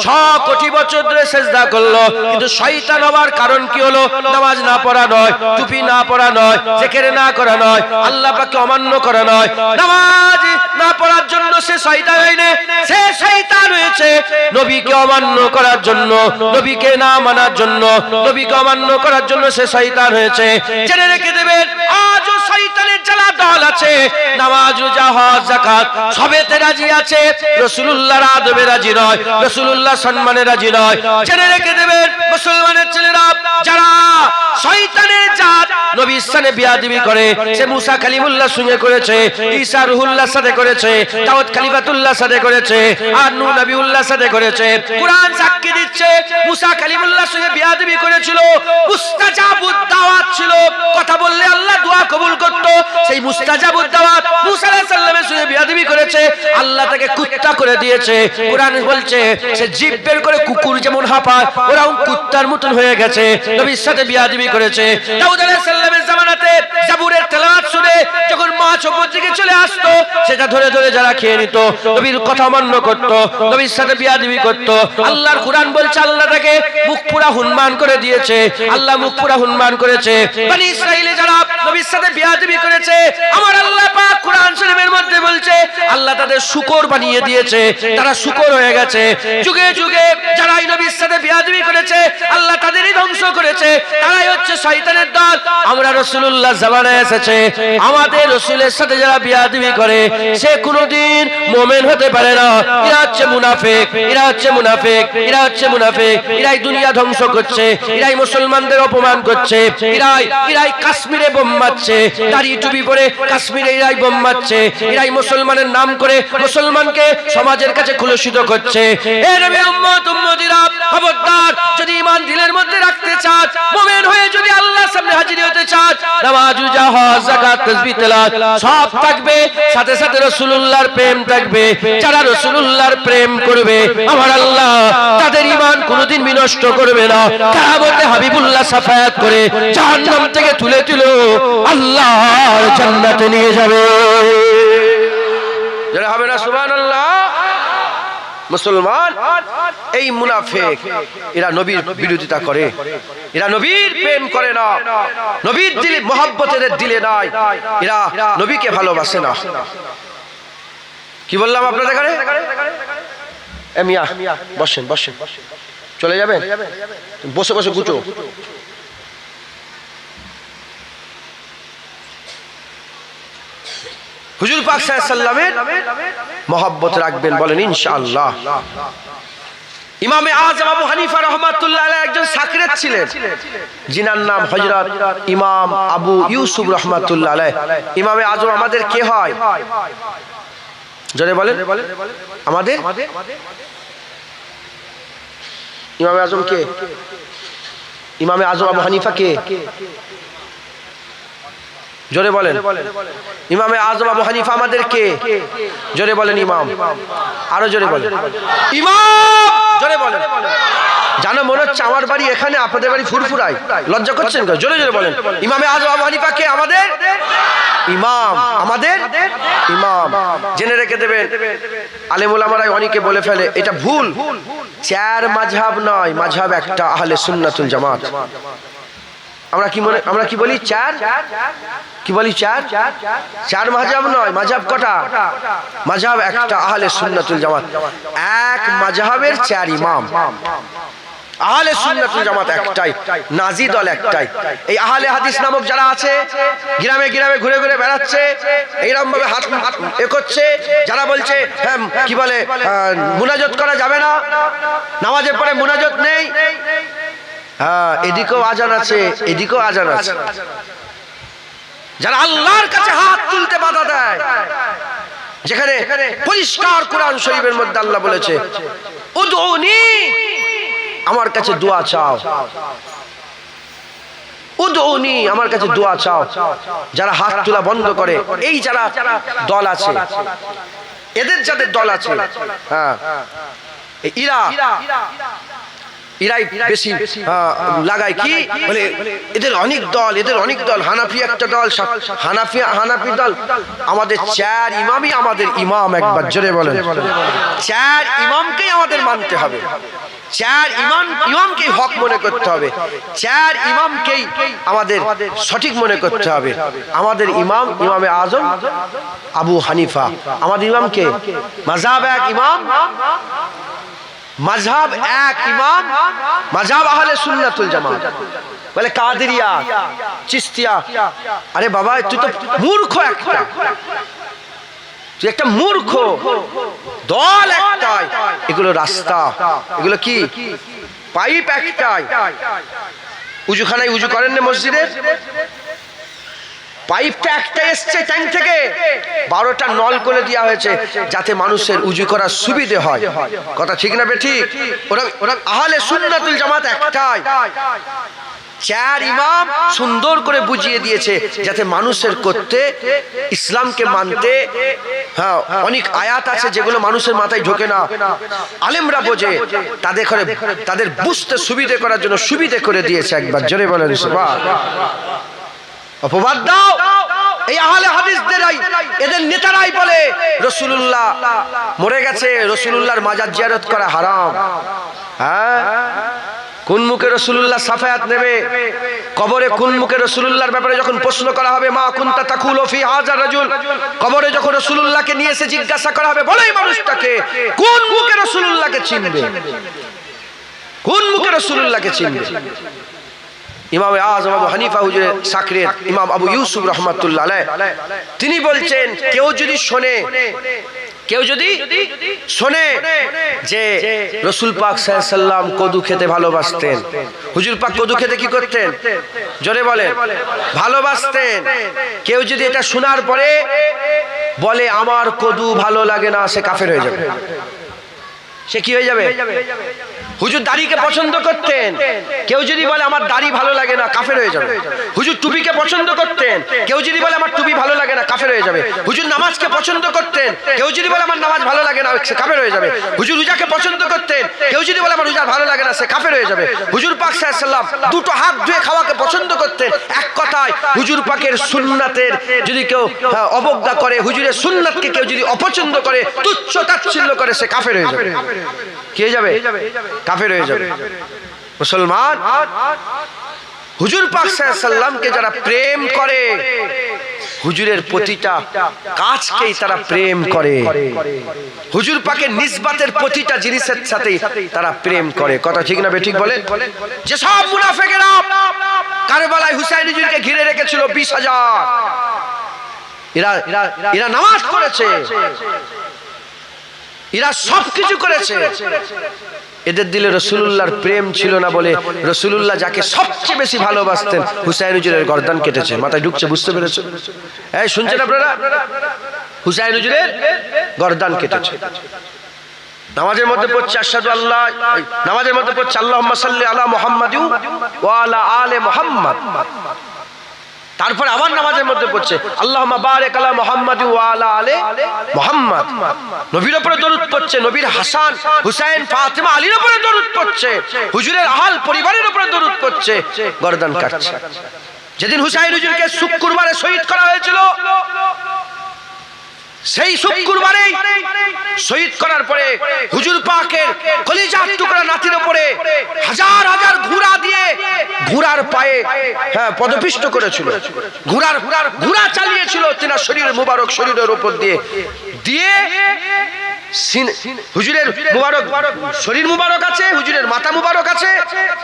6 কোটি বছর ধরে সিজদা করলো, কিন্তু শয়তান হওয়ার কারণ কি হলো? নামাজ না পড়া নয়, টুপি না পড়া নয়, জিকির না করা নয়, আল্লাহ পাককে অমান্য করা নয়। নামাজ না পড়ার জন্য সে শয়তান হয়নি, সে শয়তান হয়েছে নবীকে অমান্য করার জন্য, নবীকে না মানার জন্য, নবীকে অমান্য করার জন্য সে শয়তান হয়েছে। জেনে রেখে দেবেন, আজও শয়তানের চালা দল আছে, নামাজ রোজা হজ যাকাত সবেতে রাজি আছে, রাসূলুল্লাহর আদবে রাজি নয়, রাসূলুল্লাহ সম্মানে রাজি নয়। জেনে রেখে দেবেন মুসলমানের ছেলেরা, যারা শয়তানের জাত নবীর সাথে বিয়াদবি করে, সে মুসা কালিমুল্লাহর সঙ্গে করেছে, ঈসা রুহুল্লাহর সাথে করেছে, দাউদ খলিফাতুল্লাহর সাথে করেছে, আর নূহ নবীউল্লাহর সাথে করেছে। কুরআন সাক্ষী দিচ্ছে মুসা কালিমুল্লাহর সঙ্গে বিয়াদবি করেছিল, মুস্তাজাবুদ দাওয়াত ছিল, কথা বললে আল্লাহ দোয়া কবুল করত। সেই মুস্তাজাবুদ দাওয়াত মুসা আলাইহিস সালামের সঙ্গে বিয়াদবি করেছে, আল্লাহ তাকে কুত্তা করে দিয়েছে। কুরআন বলছে সে জিভ বের করে কুকুর যেমন হাঁপায়, ওরাও কুত্তার মতন হয়ে গেছে, নবীর সাথে বিয়াদবি করেছে। দাউদ আলাইহিস সালামের জামানাতে জাবুরের তেলাওয়াত শুনে যখন মাছ উপর দিকে চলে আসতো, সেটা ধরে ধরে যারা খেয়ে নিত, নবীর কথা মান্য করত, নবীর সাথে বিয়াদবি করত। আল্লাহর কুরআন বলছে আল্লাহ তাকে মুখ পুরা হুনমান করে দিয়েছে, আল্লাহ মুখ পুরা হুনমান করেছে। বনি ইসরাইলে যারা নবীর সাথে বিয়াদবি করেছে, আমার আল্লাহ পাক কুরআন শরীফের মধ্যে বলছে আল্লাহ তাদের শুকর বানিয়ে দিয়েছে, তারা শুকর হয়ে গেছে। যুগে যুগে যারা এই নবীর সাথে বিয়াদবি করেছে, আল্লাহ তাদেরই ধ্বংস করেছে, তারাই হচ্ছে শয়তানের দল। আমরা রাসূলুল্লাহ জামানায় এসেছে, আমাদের রাসূলের সাথে যারা বিয়াদবি করে সে কোনোদিন মুমিন হতে পারে না। এরা হচ্ছে মুনাফিক, এরা হচ্ছে মুনাফিক, এরা হচ্ছে মুনাফিক। এরাই দুনিয়া ধ্বংস করছে, এরাই মুসলমানদের অপমান করছে, এরাই কাশ্মীরে বোম মারছে, দাড়ি টুপি পরে কাশ্মীরে এরাই বোম মারছে, এরাই মুসলমানের নাম করে মুসলমানকে সমাজের কাছে কুলুষিত করছে। এ নবীর উম্মত উম্মতিরা, খবরদার, যদি ঈমান দিলের মধ্যে রাখতে চান, মুমিন হয়ে যদি আল্লাহর সামনে হাজির হতে চান, নামাজ রোজা হজ যাকাত তাসবিহ তেলাওয়াত সব থাকবে, সাথে সাথে রাসূলুল্লাহর প্রেম থাকবে। যারা রাসূলুল্লাহর প্রেম করবে, আমার আল্লাহ তাদের ঈমান কোনোদিন বিনষ্ট করবে না। কিয়ামতে হাবিবুল্লাহ শাফায়াত করে জাহান্নাম থেকে তুলে তুলে আল্লাহর জান্নাতে নিয়ে যাবে। যারা হবে না সুবহানাল্লাহ। মুসলমান এই মুনাফিক, এরা নবীর বিরোধিতা করে, এরা নবীর প্রেম করে না, নবীর দিলে মহব্বত এদের দিলে নাই, এরা নবীকে ভালোবাসে না। কি বললাম আপনাদের কাছে? মিয়া বসেন বসেন, চলে যাবেন? বসে বসে গুটো। হুজুর পাক সাল্লাল্লাহু আলাইহি সাল্লামের মহব্বত রাখবেন, বলেন ইনশাআল্লাহ। ইমামে আযম আবু হানিফা রাহমাতুল্লাহ আলাইহি একজন সাকরেত ছিলেন, যিনার নাম হযরত ইমাম আবু ইউসুফ রাহমাতুল্লাহ আলাইহি। ইমামে আযম আমাদের কে হয়? জোরে বলেন আমাদের। ইমামে আযম কে? ইমামে আযম আবু হানিফা কে? জোরে বলেন। ইমামে আযম আবু হানিফা আমাদের কে? জোরে বলেন ইমাম। আরো জোরে বলেন ইমাম। জোরে বলেন। জানো মনে হচ্ছে আমার বাড়ি এখানে, আপনাদের বাড়ি ফুরফুরায়, লজ্জা করছেন? জোরে জোরে বলেন ইমামে আযম আবু হানিফা কে? আমাদের ইমাম, আমাদের ইমাম। জেনে রেখে দেবেন, আলেম ওলামারা অনেকে বলে ফেলে এটা ভুল, চার মাযহাব নয়, মাযহাব একটা, আহলে সুন্নাতুল জামাত। আমরা কি বলি? চার। কি বলি? চার। চার মাযহাব নয়, মাযহাব কটা? মাযহাব একটা, আহলে সুন্নাতুল জামাত। এক মাযহাবের চার ইমাম। আহলে সুন্নাতুল জামাত একটাই, নাজি দল একটাই। এই আহলে হাদিস নামক যারা আছে, গ্রামে গ্রামে ঘুরে ঘুরে বেড়াচ্ছে, এইরকম ভাবে হাত এ করছে, যারা বলছে হ্যাঁ কি বলে মুনাজাত করা যাবে না, নামাজের পরে মুনাজাত নেই, হ্যাঁ এদিকেও আজান আছে, এদিকেও আজান আছে, যারা আল্লাহর কাছে হাত তুলতে বাধা দেয়, যেখানে পরিষ্কার কোরআন শরীফের মধ্যে আল্লাহ বলেছে উদউনি, আমার কাছে দোয়া চাও, উদউনি, আমার কাছে দোয়া চাও। যারা হাত তোলা বন্ধ করে, এই যারা দল আছে, এদের যাদের দল আছে, হ্যাঁ ইরাই বেশি লাগায় কি বলে, এদের অনেক দল, এদের অনেক দল, হানাফি একটা দল, হানাফি দল। আমাদের চার ইমামই আমাদের ইমাম। একবার জোরে বলেন, চার ইমামকেই আমাদের মানতে হবে, চার ইমামকেই হক মনে করতে হবে, চার ইমামকেই আমাদের সঠিক মনে করতে হবে। আমাদের ইমাম ইমামে আজম আবু হানিফা, আমাদের ইমাম কে? মাযহাব এক ইমাম মাযহাব এক ইমাম, মাযহাব আহলে সুন্নাতুল জামাত। বলে কাদেরিয়া, চিশতিয়া। আরে বাবা তুই তো মূর্খ একটা, তুই একটা মূর্খ। দল একটাই, এগুলো রাস্তা, এগুলো কি পাইপ একটাই। উজুখানায় উজু করেন না মসজিদে, পাইপটা একটা এসছে ট্যাঙ্ক থেকে, 12টা নল করে দেওয়া হয়েছে যাতে মানুষের উজু করার সুবিধে হয়। কথা ঠিক না বেঠিক? ওরা আহলে সুন্নাতুল জামাত একটাই। 4 ইমাম সুন্দর করে বুঝিয়ে দিয়েছে যাতে মানুষের করতে, ইসলামকে মানতে, হ্যাঁ অনেক আয়াত আছে যেগুলো মানুষের মাথায় ঢোকে না, আলেমরা বোঝে, তাদের বুঝতে সুবিধে করার জন্য সুবিধে করে দিয়েছে। একবার জোরে বলেন সুবহানাল্লাহ। অপবাদ দাও এই আহলে হাদিসদেরাই, এদের নেতারাই বলে রাসূলুল্লাহ মরে গেছে, রাসূলুল্লাহর মাজার জিয়ারত করা হারাম। হ্যাঁ, কোন মুখে রাসূলুল্লাহ সাফায়াত নেবে? কবরে কোন মুখে রাসূলুল্লাহর ব্যাপারে যখন প্রশ্ন করা হবে, মা কুনতা তাকুলু ফি হাযা রাজুল, কবরে যখন রাসূলুল্লাহকে নিয়ে এসে জিজ্ঞাসা করা হবে, বলো এই মানুষটাকে, কোন মুখে রাসূলুল্লাহকে চিনবে? কোন মুখে রাসূলুল্লাহকে চিনবে? ইমাম আযম আবু হানিফা হুজুরে সাকরেত ইমাম আবু ইউসুফ রাহমাতুল্লাহ আলাইহি তিনি বলছেন, কেউ যদি শোনে যে রাসূল পাক সাল্লাল্লাহু আলাইহি সাল্লাম কদু খেতে ভালোবাসতেন, হুজুর পাক কদু খেতে কি করতেন? জোরে বলেন, ভালোবাসতেন। কেউ যদি এটা শোনার পরে বলে আমার কদু ভালো লাগে না, সে কাফের হয়ে যাবে। সে কি হয়ে যাবে? হুজুর দাড়িকে পছন্দ করতেন, কেউ যদি বলে আমার দাড়ি ভালো লাগে না, কাফের হয়ে যাবে। হুজুর টুপিকে পছন্দ করতেন, কেউ যদি বলে আমার টুপি ভালো লাগে না, কাফের হয়ে যাবে। হুজুর নামাজকে পছন্দ করতেন, কেউ যদি বলে আমার নামাজ ভালো লাগে না, সে কাফের হয়ে যাবে। হুজুর রোজাকে পছন্দ করতেন, কেউ যদি বলে আমার রোজা ভালো লাগে না, সে কাফের হয়ে যাবে। হুজুর পাক সাল্লাল্লাহু আলাইহি সাল্লাম দুটো হাত ধুয়ে খাওয়াকে পছন্দ করতেন। এক কথায় হুজুর পাকের সুন্নাতের যদি কেউ অবজ্ঞা করে, হুজুরের সুন্নাতকে কেউ যদি অপছন্দ করে, তুচ্ছ তাচ্ছিল্য করে, সে কাফের হয়ে যাবে। কি হয়ে যাবে? কাফের হয়ে যাবে। মুসলমান হুজুর পাক সাল্লাল্লাহু আলাইহি সাল্লামকে যারা প্রেম করে, হুজুরের প্রতিটা কাজকেই তারা প্রেম করে, হুজুর পাকের নিসবতের প্রতিটা জিনিসের সাথে তারা প্রেম করে। কথা ঠিক না বেঠিক বলেন? যে সব মুনাফিকেরা কারবালায় হুসাইন হুজুরকে ঘিরে রেখেছিল 20,000, এরা নামাজ পড়েছে, এরা সবকিছু করেছে, এদের দিলে রাসূলুল্লাহর প্রেম ছিল না বলে রাসূলুল্লাহ যাকে সবচেয়ে বেশি ভালোবাসতেন হুসাইন হুজুরের গর্দান কেটেছে। মাথায় ঢুকছে? বুঝতে পেরেছো? এই শুনছেন আপনারা? হুসাইন হুজুরের গর্দান কেটেছে। নামাজের মধ্যে পড়ছে আশহাদু আল্লাহ, নামাজের মধ্যে পড়ছে আল্লাহুম্মা সাল্লি আলা মুহাম্মাদিন ওয়া আলা আলি মুহাম্মাদ। তারপর আবার নামাজের মধ্যে পড়ছে আল্লাহুম্মা বারিক আলা মুহাম্মাদি ওয়া আলা আলি মুহাম্মাদ। নবীর উপরে দরুদ পড়ছে, নবীর হাসান হুসাইন ফাতিমা আলীর উপরে দরুদ পড়ছে, হুজুরের আহল পরিবারের উপরে দরুদ পড়ছে, গর্দান কাটছে। যেদিন হুসাইন হুজুরকে শুক্রবারে শহীদ করা হয়েছিল, সেই শুক্রবারে শহীদ করার পরে হুজুর পাকের কলিজার টুকরা নাতির উপরে হাজার হাজার ঘোড়া দিয়ে ঘোড়ার পায়ে পদপিষ্ট করেছিল, ঘোড়া চালিয়েছিল তিনার শরীরের মুবারক, শরীরের উপর দিয়ে হুজুরের মুবারক শরীর মুবারক আছে, হুজুরের মাথা মুবারক আছে,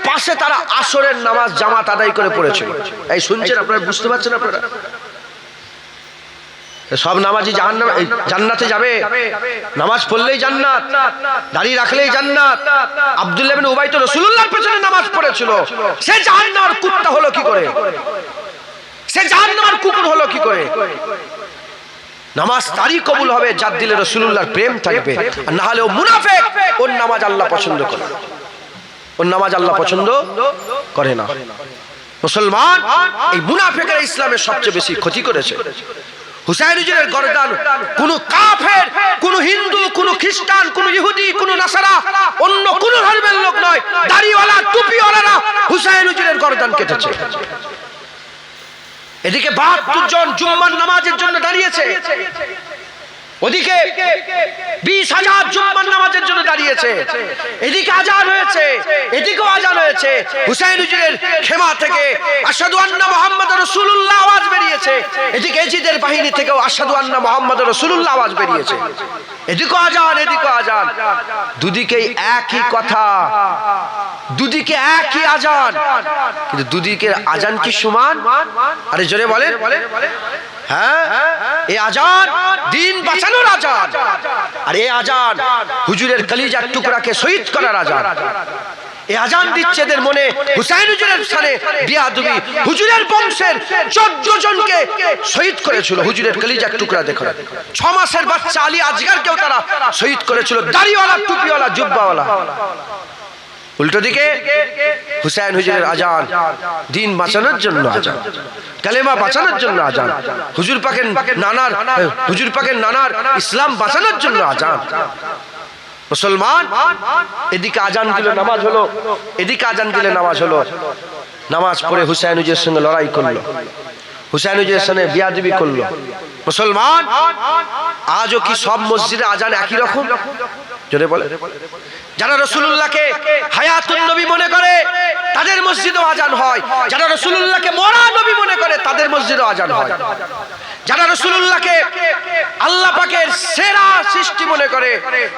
পাশে তারা আসরের নামাজ জামাত আদায় করে পড়েছিল। এই শুনছেন আপনারা? বুঝতে পারছেন আপনারা? সব নামাজি জান্নাতে যাবে, নামাজ পড়লেই জান্নাত, দাঁড়িয়ে রাখলেই জান্নাত। আব্দুল্লাহ ইবনে উবাই তো রাসূলুল্লাহর পেছনে নামাজ পড়েছিল, সে জাহান্নামের কুত্তা হলো কি করে? সে জাহান্নামের কুকুর হলো কি করে? নামাজ তারই কবুল হবে যার দিলে রাসূলুল্লাহর প্রেম থাকবে, আর না হলে ও মুনাফিক, ওর নামাজ আল্লাহ পছন্দ করে না, ওর নামাজ আল্লাহ পছন্দ করে না। মুসলমান, এই মুনাফিকরা ইসলামের সবচেয়ে বেশি ক্ষতি করেছে। হুসাইন হুজুরের গর্দান কোন কাফের, কোন হিন্দু, কোন খ্রিস্টান, কোন ইহুদি, কোন নাসারা, অন্য কোন ধর্মের লোক নয়, দাড়িওয়ালা টুপিওয়ালারা হুসাইন হুজুরের গর্দান কেটেছে। এদিকে 72 জন জুম্মার নামাজের জন্য দাঁড়িয়েছে, ওদিকে 20,000 জুম্মার নামাজের জন্য দাঁড়িয়েছে, এদিকে আজান হয়েছে, এদিকেও আজান হয়েছে। হুসাইন হুজুরের খেমা থেকে আশহাদু আন্না মুহাম্মাদুর রাসূলুল্লাহ আওয়াজ বেরিয়েছে, এদিকে এজিদের বাহিনী থেকেও আশহাদু আন্না মুহাম্মাদুর রাসূলুল্লাহ আওয়াজ বেরিয়েছে। এদিকে আজান, এদিকে আজান, দুদিকেই একই কথা, দুদিকে একই আজান, কিন্তু দুদিকের আজান কি সমান? আরে জোরে বলেন। হ্যাঁ, এই আজান দিন বাঁচানোর আজান, আর এই আজান হুজুরের কলিজার টুকরাকে শহীদ করার আজান। এই আজান দিচ্ছে এদের মনে হুসাইন হুজুরের সাথে বিয়াদবি, হুজুরের বংশের 14 জনকে শহীদ করেছিল হুজুরের কলিজার টুকরা দেখো। 6 মাসের বাচ্চা আলী আজগারকেও তারা শহীদ করেছিল, দাড়িওয়ালা, টুপিওয়ালা, জুব্বাওয়ালা। উল্টো দিকে হুসাইন হুজুরের আজান দিন বাঁচানোর জন্য আজান, কালেমা বাঁচানোর জন্য আজান, হুজুর পাকের নানার ইসলাম বাঁচানোর জন্য আজান। মুসলমান এদিকে আজান দিলে নামাজ হলো, এদিকে আজান দিলে নামাজ হলো। নামাজ পড়ে হুসাইন হুজুরের সঙ্গে লড়াই করলো, হুসাইন হুজুরের সঙ্গে বিয়াদবি করলো। মুসলমান আজও কি সব মসজিদে আজান একই রকম? জোরে বলে। যারা রাসূলুল্লাহকে হায়াতুন নবী মনে করে তাদের মসজিদেও আজান হয়, যারা রাসূলুল্লাহকে মরা নবী মনে করে তাদের মসজিদেও আজান হয়। যারা রাসূলুল্লাহকে আল্লাহ পাকের সেরা সৃষ্টি মনে করে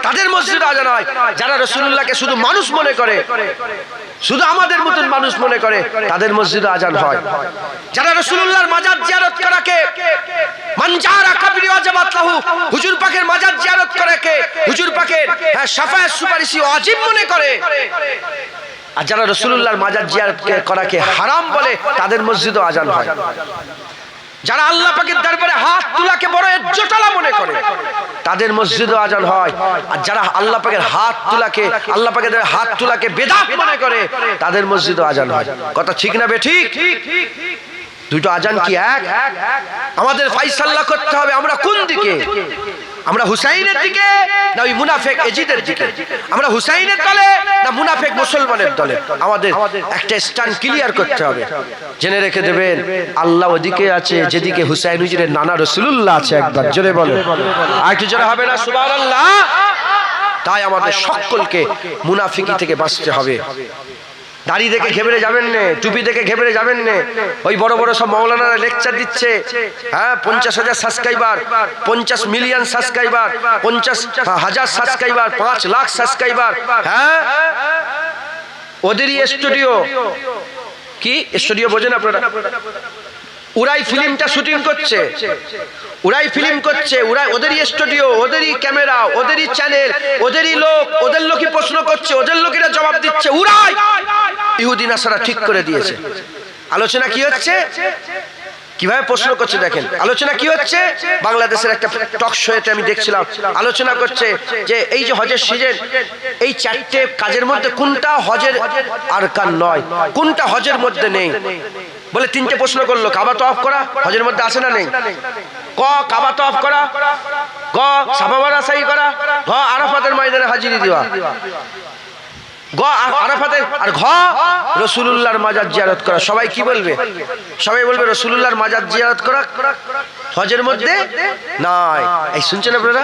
তাদের মসজিদে আজান হয়। যারা রাসূলুল্লাহকে শুধু মানুষ মনে করে, শুধু আমাদের মতন মানুষ মনে করে, তাদের মসজিদে আজান হয়। যারা রাসূলুল্লাহর মাজার জিয়ারত করাকে মান জারা কাবরি ওয়াজাবাত লাহু, হুজুর পাকের মাজার জিয়ারত করাকে হুজুর পাকের শাফায়াত সুপারিশি ওয়াজিব মনে করে, আর যারা রাসূলুল্লাহর মাজার জিয়ারত করাকে হারাম বলে তাদের মসজিদে আজান হয়। যারা আল্লাহ পাকের দরবারে হাত তোলাকে বড় ইজ্জতওয়ালা মনে করে তাদের মসজিদে আজান হয়, আর যারা আল্লাহ পাকের হাত তোলাকে বেদাত মনে করে তাদের মসজিদে আজান হয়। কথা ঠিক না বেঠিক? দুটো আজান কি এক? আমাদের ফায়সালা করতে হবে আমরা কোন দিকে, আমরা হুসাইনের দিকে না ওই মুনাফিক এজিদের দিকে, আমরা হুসাইনের দলে না মুনাফিক মুসলমানের দলে। আমাদের একটা স্ট্যান্ড ক্লিয়ার করতে হবে। জেনে রেখে দেবেন আল্লাহ ওদিকে আছে যেদিকে হুসাইন হুজুরের নানা রাসূলুল্লাহ আছে। একবার জোরে বলেন, আর একটু জোরে হবে না সুবহানাল্লাহ? তাই আমাদের সকলকে মুনাফিকি থেকে বাঁচতে হবে। দাড়ি দেখে ঘেবড়ে যাবেন না, টুপি দেখে ঘেবড়ে যাবেন না। ওই বড় বড় সব মাওলানারা লেকচার দিচ্ছে, হ্যাঁ 50,000 subscriber, 50 million subscriber, 50,000 subscriber, 5 lakh subscriber, হ্যাঁ ওদেরই স্টুডিও। কি স্টুডিও বোঝেন আপনারা? ওরাই ফিল্মটা শুটিং করছে, ওরাই ফিল্ম করছে, ওরাই ওদেরই স্টুডিও, ওদেরই ক্যামেরা, ওদেরই চ্যানেল, ওদেরই লোক, ওদের লোকই প্রশ্ন করছে, ওদের লোকেরা জবাব দিচ্ছে। ওরাই ইহুদি নাসারা ঠিক করে দিয়েছে। আলোচনা কি হচ্ছে? কিভাবে প্রশ্ন করছে দেখেন। আলোচনা কি হচ্ছে? বাংলাদেশের একটা টক শোতে আমি দেখছিলাম, আলোচনা করছে যে এই যে হজের সিজন, এই 4টে কাজের মধ্যে কোনটা হজের আরকান নয়, কোনটা হজের মধ্যে নেই। বলে 3টে প্রশ্ন করলো। কাবা তওয়াফ করা হজের মধ্যে আছে না নেই? ক কাবা তওয়াফ করা, গ সাফা মারওয়া সাই করা, ঘ আরাফাতের ময়দানে হাজিরি দেওয়া, গ আরাফাতের, আর ঘ রাসূলুল্লাহর মাজার জিয়ারত করা। সবাই কি বলবে? সবাই বলবে রাসূলুল্লাহর মাজার জিয়ারত করা হজের মধ্যে নাই। এই শুনছেন আপনারা?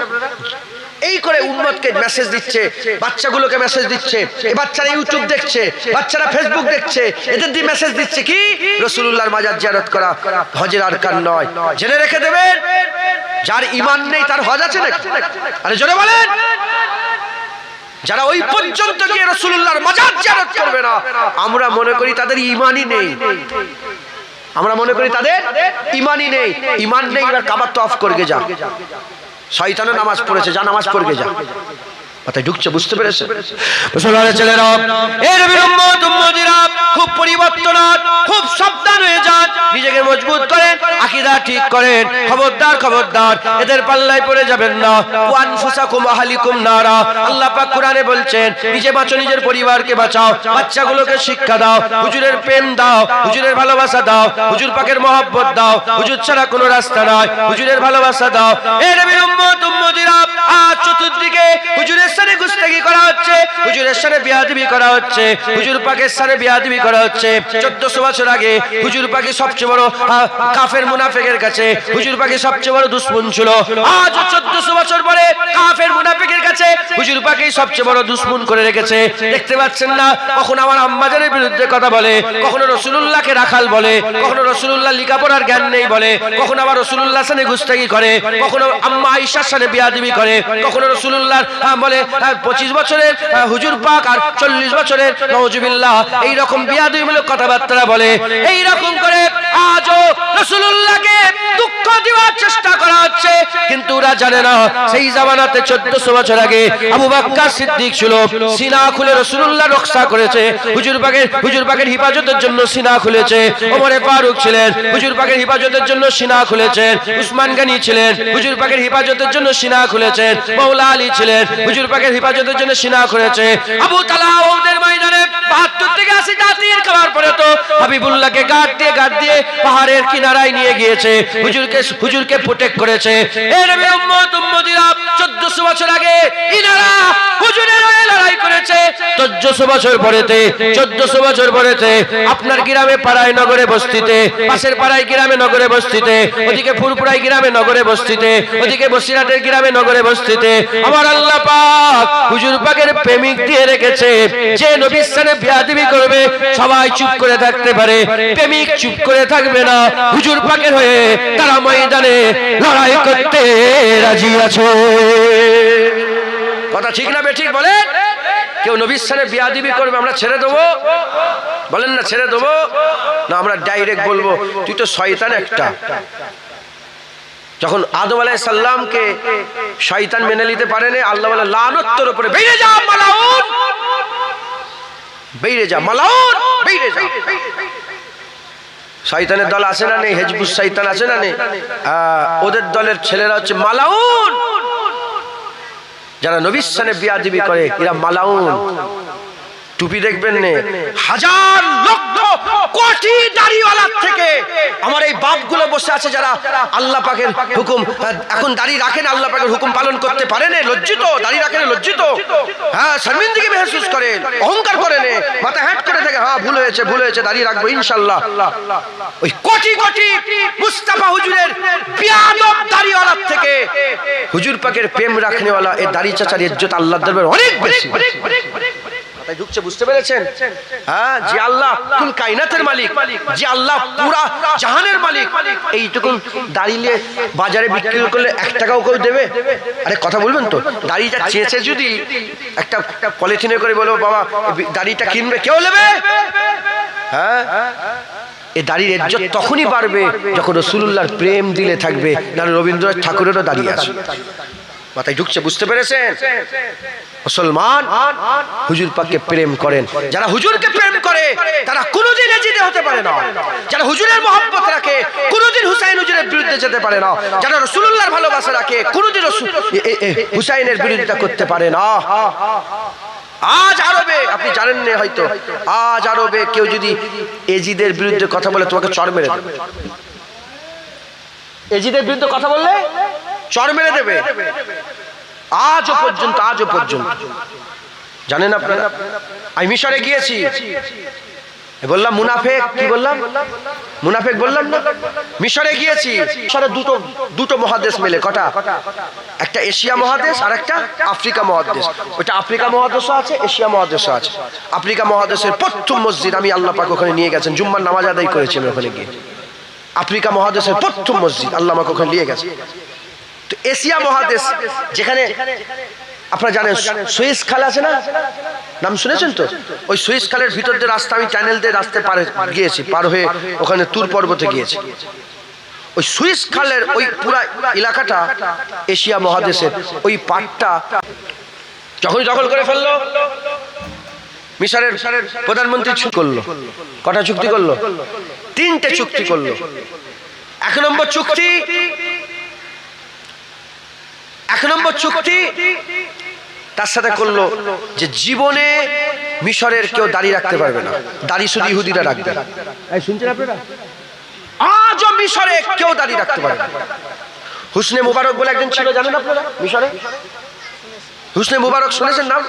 এই করে উম্মতকে মেসেজ দিচ্ছে, বাচ্চাগুলোকে মেসেজ দিচ্ছে। এই বাচ্চারা ইউটিউব দেখছে, বাচ্চারা ফেসবুক দেখছে, এদের দিয়ে মেসেজ দিচ্ছে কি রাসূলুল্লাহর মাজার জিয়ারত করা হজের আরকান নয়। জেনে রেখে দেবেন যার ঈমান নেই তার হজ আছে নাকি? আরে জোরে বলেন। যারা ওই পর্যন্ত গিয়ে রাসূলুল্লাহর মাজার জিয়ারত করবে না, আমরা মনে করি তাদের ঈমানই নেই, আমরা মনে করি তাদের ঈমানই নেই। ঈমান নেই, এবার কাবা তওয়াফ করবে যা, শয়তানের নামাজ পড়েছে, যা নামাজ পড়বে যা। মাথায় ঢুকছে, বুঝতে পেরেছে? মুসলমানের ছেলেরা, এর বিরম্মত উম্মতিরা খুব পরিবর্তন, খুব সাবধান হয়ে যান, নিজেকে মজবুত করেন, আকীদা ঠিক করেন। খবরদার খবরদার এদের পাল্লায় পড়ে যাবেন না। ওয়ানফুসাকুম আহলিকুম নারা, আল্লাহ পাক কোরআনে বলছেন নিজে বাঁচো, নিজের পরিবারকে বাঁচাও, বাচ্চাগুলোকে শিক্ষা দাও, হুজুরের প্রেম দাও, হুজুরের ভালোবাসা দাও, হুজুর পাকের মহব্বত দাও, হুজুর ছাড়া কোনো রাস্তা নাই, হুজুরের ভালোবাসা দাও। এর বিরম্মত উম্মতিরা আজ চতুর্দিকে হুজুরের সাথে গুস্তাখি করা হচ্ছে, হুজুরের সাথে বিয়াদবি করা হচ্ছে, হুজুর পাকের সাথে বিয়াদবি করা হচ্ছে। হচ্ছে 1400 বছর আগে হুজুর পাকের সবচেয়ে বড় কাফের মুনাফিকের কাছে হুজুর পাকের সবচেয়ে বড় দুশমন ছিল। আজ 1400 বছর পরে কাফের মুনাফিকের কাছে হুজুর পাকেই সবচেয়ে বড় দুশমন করে রেখেছে। দেখতে পাচ্ছেন না, কখনো আমার আম্মাজানের বিরুদ্ধে কথা বলে, কখনো রাসূলুল্লাহকে রাখাল বলে, কখনো রাসূলুল্লাহ লেখাপড়ার জ্ঞান নেই বলে, কখনো আবার রাসূলুল্লাহর সাথে গুস্তাখি করে, কখনো আম্মা আয়েশার সাথে বিয়াদবি করে, কখনো রাসূলুল্লাহর বলে 25 বছরের হুজুর পাক আর 40 বছরের নাউজুবিল্লাহ এই রকম বিয়াদবিমূলক কথাবার্তা বলে। এই রকম করে আজও রাসূলুল্লাহকে দুঃখ দেওয়ার চেষ্টা করা হচ্ছে, কিন্তু ওরা জানে না সেই জামানাতে 1400 বছর আগে আবু বকর সিদ্দিক ছিল, সিনা খুলে রাসূলুল্লাহ রক্ষা করেছে, হুজুর পাকের হিফাজতের জন্য সিনা খুলেছে। ওমর ফারুক ছিলেন, হুজুর পাকের হিফাজতের জন্য সিনা খুলেছেন। উসমান গনি ছিলেন, হুজুর পাকের হিফাজতের জন্য সিনা খুলেছেন। মাওলা আলী ছিলেন, হুজুর পাকের হিফাজতের জন্য সিনা খুলেছে। আবু তালহা ওদের ময়দানে 72 থেকে 80 জাতির খাবার পরে তো হাবিবুল্লাহকে গার্ড দিয়ে পাহাড়ের কিনারায় নিয়ে গিয়েছে, হুজুরকে প্রোটেক্ট করেছে। এই নবীর উম্মত উম্মতিরা 1400 বছর আগে ইনারা হুজুরের হয়ে লড়াই করেছে। 1400 বছর পরেতে আপনার গ্রামে পাড়ায় নগরে বস্তিতে, পাশের পাড়ায় গ্রামে নগরে বস্তিতে, ওদিকে ফুরপুরায় গ্রামে নগরে বস্তিতে, ওদিকে বসিরহাটের গ্রামে নগরে বস্তিতে আমার আল্লাহ পাক হুজুর পাকের প্রেমিক দিয়ে রেখেছে। যে নবীর সাথে বিয়াদবি করবে সবাই চুপ করে থাকতে পারে, প্রেমিক চুপ করে থাকবে না। হুজুর পাকের হয়ে তারা ময়দানে লড়াই করতে রাজি আছে। কথা ঠিক না বেঠিক বলেন? কেউ নবীর সাথে বিয়াদবি করবে আমরা ছেড়ে দেবো? বলেন না ছেড়ে দেবো না? আমরা ডাইরেক্ট বলবো তুই তো শয়তান একটা। যখন আদম আলাইহিস সালামকে শয়তান মেনে নিতে পারেনি, আল্লাহ বলে লানত তোর উপরে, বেরিয়ে যা মালাউন, বেরিয়ে যা মালাউন, বেরিয়ে যা। শয়তানের দল আছে না নেই? হিজবুস শয়তান আছে না নেই? ওদের দলের ছেলেরা হচ্ছে মালাউন। যারা নবীর সাথে বিয়াদবি করে এরা মালাউন। টুপি দেখবেন নে, হাজার লক্ষ কোটি দাড়িওয়ালার থেকে আমার এই বাপগুলো বসে আছে যারা আল্লাহ পাকের হুকুম এখন দাড়ি রাখেন, আল্লাহ পাকের হুকুম পালন করতে পারেন, লজ্জিত, দাড়ি রাখেন লজ্জিত, হ্যাঁ শর্মিন্দগি মেহসুস করেন, অহংকার করেন, মাথা হ্যাট করে থাকে, হ্যাঁ ভুল হয়েছে দাড়ি রাখবো ইনশাআল্লাহ। ওই কোটি কোটি মুস্তাফা হুজুরের বিয়াদব দাড়িওয়ালার থেকে হুজুর পাকের প্রেম রাখনেওয়ালা এই দাড়ি চাচার ইজ্জত আল্লাহর দরবারে অনেক বেশি। তাই ঢুকছে, বুঝতে পেরেছেন? হ্যাঁ, যে আল্লাহ কুল কায়নাতের মালিক, যে আল্লাহ পুরা জাহানের মালিক, এইটুকু দাঁড়িয়ে বাজারে বিক্রি করলে 1 টাকাও কেউ দেবে? আরে কথা বলবেন তো? দাড়িটা চেয়েছে যদি একটা পলিথিনে করে বলবো বাবা দাড়িটা কিনবে, কেউ নেবে? হ্যাঁ, এই দাড়ির ইজ্জত তখনই বাড়বে যখন রাসূলুল্লাহর প্রেম দিলে থাকবে। না রবীন্দ্রনাথ ঠাকুরেরও দাড়ি আছে। মাথায় ঢুকছে, বুঝতে পেরেছেন? মুসলমান হুজুর পাককে প্রেম করেন, যারা হুজুরকে প্রেম করে তারা কোনোদিন এজিদে হতে পারে না। যারা হুজুরের মহব্বত রাখে কোনোদিন হুসাইন হুজুরের বিরুদ্ধে যেতে পারে না। যারা রাসূলুল্লাহর ভালোবাসা রাখে কোনোদিন হুসাইনের বিরোধিতা করতে পারে না। আজ আরবে আপনি জানেন না হয়তো, আজ আরবে কেউ যদি এজিদের বিরুদ্ধে কথা বলে তোমাকে চড় মেরে দেবে। এজিদের বিরুদ্ধে কথা বললে চড় মেরে দেবে। আজও পর্যন্ত জানেন আপনারা? আমি মিশরে গিয়েছি, বললাম মুনাফেক, কি বললাম? মুনাফেক বললাম না? মিশরে গিয়েছি, মিশরে দুটো মহাদেশ মিলে, কটা? একটা এশিয়া মহাদেশ আর একটা আফ্রিকা মহাদেশ। ওটা আফ্রিকা মহাদেশও আছে, এশিয়া মহাদেশও আছে। আফ্রিকা মহাদেশের প্রথম মসজিদ আমি আল্লাহ পাক ওখানে নিয়ে গেছেন, জুম্মার নামাজ আদায় করেছি আমি ওখানে গিয়ে। আফ্রিকা মহাদেশের প্রথম মসজিদ আল্লাহ আমাকে ওখানে নিয়ে গেছে। তো এশিয়া মহাদেশ যেখানে আপনারা জানেন সুয়েজ খাল আছে না, নাম শুনেছেন তো? ওই সুয়েজ খালের ভিতর দিয়ে রাস্তা, আমি টানেল দিয়ে রাস্তা গিয়েছি, পার হয়ে ওখানে তুর পর্বতে গিয়েছি। ওই সুয়েজ খালের ওই পুরা এলাকাটা এশিয়া মহাদেশের ওই পাটটা যখনই দখল করে ফেললো, মিশরের প্রধানমন্ত্রী চুক্তি করলো। কটা চুক্তি করলো? 3টে চুক্তি করলো। 1 নম্বর চুক্তি তার সাথে করলো যে জীবনে মিশরের কেউ দাড়ি রাখতে পারবে না, দাড়ি শুধু ইহুদিরা রাখবে। শুনছেন আপনারা? আজও মিশরে কেউ দাড়ি রাখতে পারবে না। হুসনে মুবারক বলে একজন ছিল, জানেন আপনারা? মিশরে হুসনে মুবারক শুনেছেন নাম?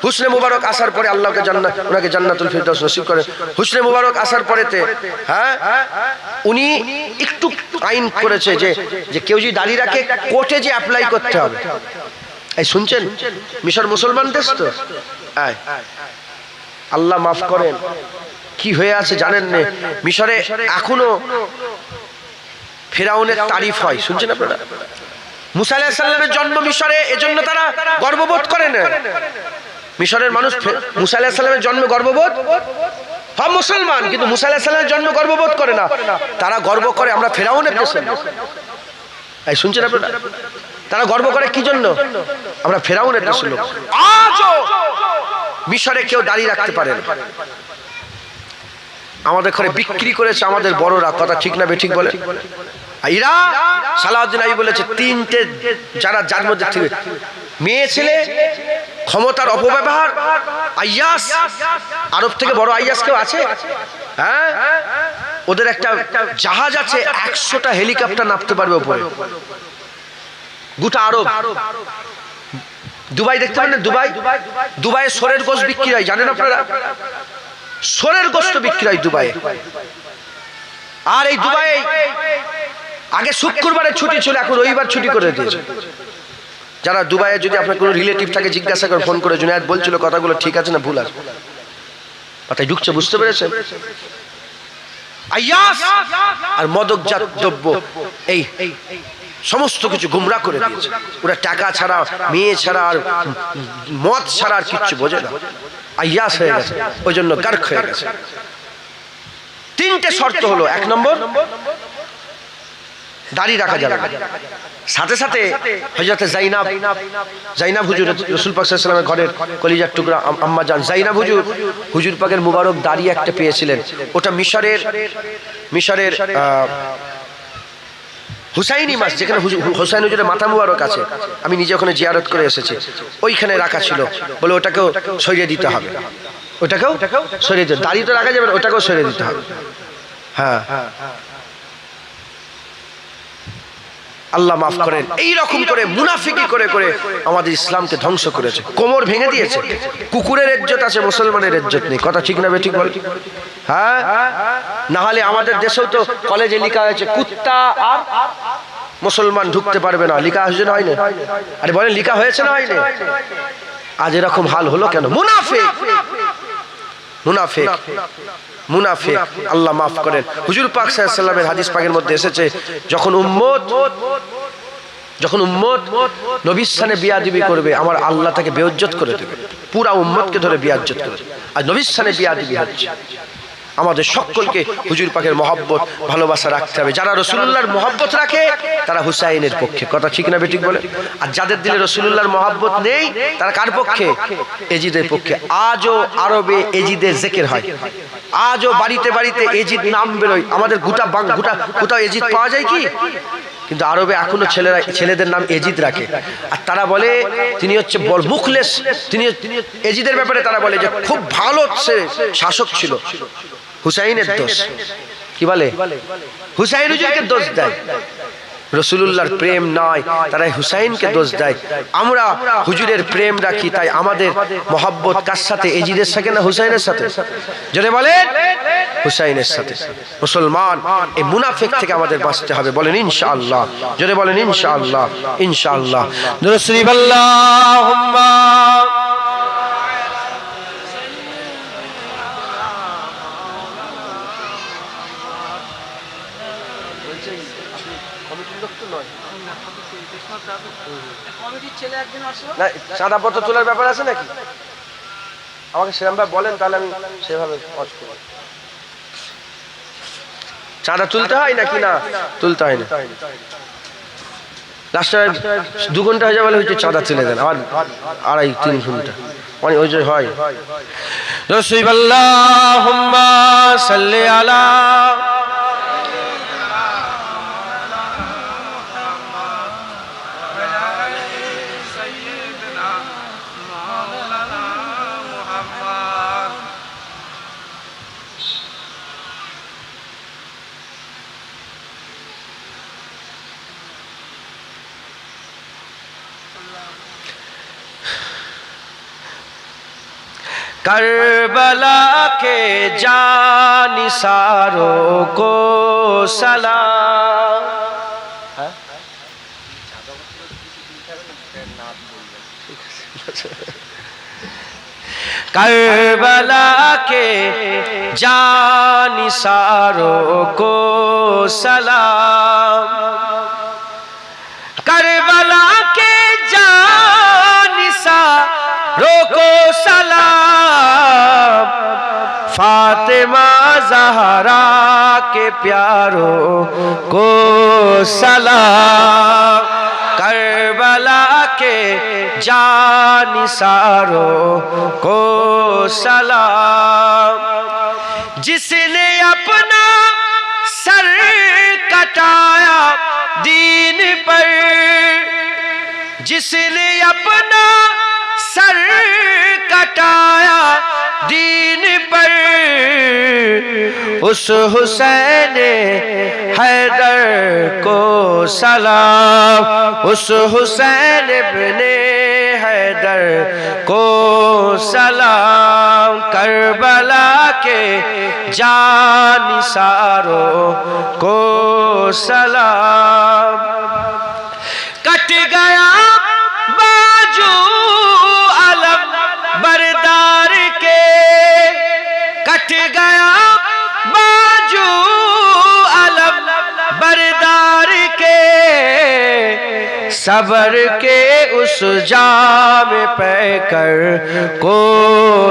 হুসনে মুবারক আসার পরে আল্লাহকে জান্নাত, ওনাকে জান্নাতুল ফিরদাউস নসিব করেন। হুসনে মুবারক আসার পরেতে হ্যাঁ উনি একটু আইন করেছে যে কেউ যদি দাড়ি রাখে কোর্টে যে অ্যাপ্লাই করতে হবে। এই শুনছেন, মিশর মুসলমান দেশ তো, আল্লাহ মাফ করেন কি হয়ে আছে জানেন না, মিশরে এখনো ফেরাউনের তারিফ হয়, শুনছেন আপনারা? মুসা আলাইহিস সালামের জন্ম মিশরে, এজন্য তারা গর্ববোধ করে না। মিশরের মানুষ মুসা আলাইহিস সালামের জন্মে গর্ববোধ, সব মুসলমান, কিন্তু মুসা আলাইহিস সালামের জন্মে গর্ববোধ করে না। তারা গর্ব করে আমরা ফেরাউনের দেশে। এই শুনছেন আপনারা? তারা গর্ব করে কি জন্য? আমরা ফেরাউনের দেশের লোক। আজও মিশরে কেউ দাড়ি রাখতে পারে না। আমাদের ঘরে বিক্রি করেছে আমাদের বড়রা, কথা ঠিক না বেঠিক বলে? এরা সালাউদ্দিন আইয়ুবী বলেছে তিনটে যার মধ্যে থেকে মেয়ে ছেলে, ক্ষমতার অপব্যবহার, আইয়াস, আরব থেকে বড় আইয়াস কেউ আছে? হ্যাঁ, ওদের একটা জাহাজ আছে, 100টা হেলিকপ্টার নামতে পারবে উপরে, গোটা আরব। দুবাই দেখতে পারেন? দুবাইয়ে সোরের গোশত বিক্রি হয়, জানেন আপনারা? সোরের গোশত বিক্রি হয় দুবাইয়ে। আর এই দুবাইয়ে আগে শুক্রবারে ছুটি ছিল, এখন রবিবার ছুটি করে দিয়েছে। যারা দুবাইয়ে যদি আপনার কোনো রিলেটিভ থাকে জিজ্ঞাসা করে, ফোন করে, জুনায়েদ বলছিল কথাগুলো ঠিক আছে না ভুল আছে, কথায় ঢুকছে, বুঝতে পেরেছেন? আইয়াস আর মদকজাত দ্রব্য এই সমস্ত কিছু গুমরা করে দিয়েছে। ওরা টাকা ছাড়া, মেয়ে ছাড়া, আর মদ ছাড়া আর কিচ্ছু বোঝে না। আইয়াস হয়ে গেছে, ওই জন্য গার্ক হয়ে গেছে। তিনটে শর্ত হলো, 1 নম্বর দাড়ি রাখা যাবে না। সাথে সাথে হযরত জাইনাব হুজুর, রাসূল পাক সাল্লাল্লাহু আলাইহি ওয়াসাল্লামের ঘরের কলিজার টুকরা আম্মা জান জাইনাব হুজুর পাকের মুবারক দাড়ি একটা পেয়েছিলেন। ওটা মিশরের হুসাইনি মাস, যেখানে হুসাইন হুজুরের মাথা মুবারক আছে, আমি নিজে ওখানে জিয়ারত করে এসেছি, ওইখানে রাখা ছিল। বলে ওটাকেও সরিয়ে দিতে হবে, ওটাকেও সরিয়ে দিতে, দাড়ি তো রাখা যাবে না, ওটাকেও সরিয়ে দিতে হবে। হ্যাঁ, আল্লাহ মাফ করেন। এই রকম করে মুনাফিকি করে করে আমাদের ইসলামকে ধ্বংস করেছে, কোমর ভেঙে দিয়েছে। কুকুরের ইজ্জত আছে, মুসলমানের ইজ্জত নেই, কথা ঠিক না বেঠিক বল? হ্যাঁ, না হলে আমাদের দেশেও তো কলেজে লেখা হয়েছে কুত্তা আর মুসলমান ঢুকতে পারবে না, লেখা হয়েছে না হয়নি? আরে বলেন লেখা হয়েছে না হয়নি? আজ এরকম হাল হলো কেন? মুনাফিক, মুনাফিক, মুনাফিক, আল্লাহ মাফ করেন। হুজুর পাক সাল্লাল্লাহু আলাইহি ওয়াসাল্লামের হাদিস পাকের মধ্যে এসেছে, যখন উম্মত নবীর সামনে বিয়াদবি করবে, আমার আল্লাহ তাকে বেইজ্জত করে দেবে, পুরা উম্মতকে ধরে বিয়াজ্জত করে দেবে। আর নবীর সামনে বিয়াদবি হচ্ছে। আমাদের সকলকে হুজুর পাকের মহব্বত, ভালোবাসা রাখতে হবে। যারা রাসূলুল্লাহর মহব্বত রাখে তারা হুসাইনের পক্ষে, কথা ঠিক না বেঠিক বলে? আর যাদের দিলে রাসূলুল্লাহর মহব্বত নেই তারা কার পক্ষে? এজিদের পক্ষে। আজও আরবে এজিদের জিকির হয়, আজও বাড়িতে বাড়িতে এজিদ নাম বেরোয়। আমাদের গোটা এজিদ পাওয়া যায় কি? কিন্তু আরবে এখনো ছেলেদের নাম এজিদ রাখে। আর তারা বলে তিনি হচ্ছে মুখলেস, তিনি এজিদের ব্যাপারে তারা বলে যে খুব ভালো শাসক ছিল। হুসাইনের দোষ কি বলে? হুসাইন হুজুরকে দোষ দেয়, রাসূলুল্লাহর প্রেম নয়, তারা হুসাইনকে দোষ দেয়। আমরা হুজুরের প্রেম রাখি, তাই আমাদের মহব্বত কার সাথে? এজিদের সাথে না হুসাইনের সাথে? জোরে বলেন, হুসাইনের সাথে। মুসলমান এই মুনাফিক থেকে আমাদের বাঁচতে হবে, বলেন ইনশাআল্লাহ। জোরে বলেন ইনশাআল্লাহ, ইনশাআল্লাহ। দুরূদ শরীফ আল্লাহুম্মা চাঁদা পত্র তোলার ব্যাপার আছে নাকি? আমাকে সেরকম ভাবে বলেন, তাহলে আমি সেভাবে চাঁদা তুলতে হয় নাকি না তুলতে হয় না? লাস্টে 2 ঘন্টা হয়ে যাবে, হচ্ছে চাঁদা তুলে দেন, আবার 2.5-3 ঘন্টা মানে ওই যে হয়। আল্লাহুম্মা সাল্লি আলা करबला के जानिसारों को सलाम। करबला के जानिसारों को सलाम। करबला के जानिसारों को सलाम। फातिमा ज़हरा के प्यारों को सलाम। करबला के जानिसारों को सलाम। जिसने अपना सर कटाया दीन पर, जिसने अपना सर कटाया दीन पर, उस हुसैन हैदर को सलाम। उस हुसैन इब्ने हैदर को सलाम। करबला के जानिसारों को सलाम। कट गया बाजू अलम बरदार के, कट गया बाजू अलम बरदार के। सबर के उस जाम पैकर को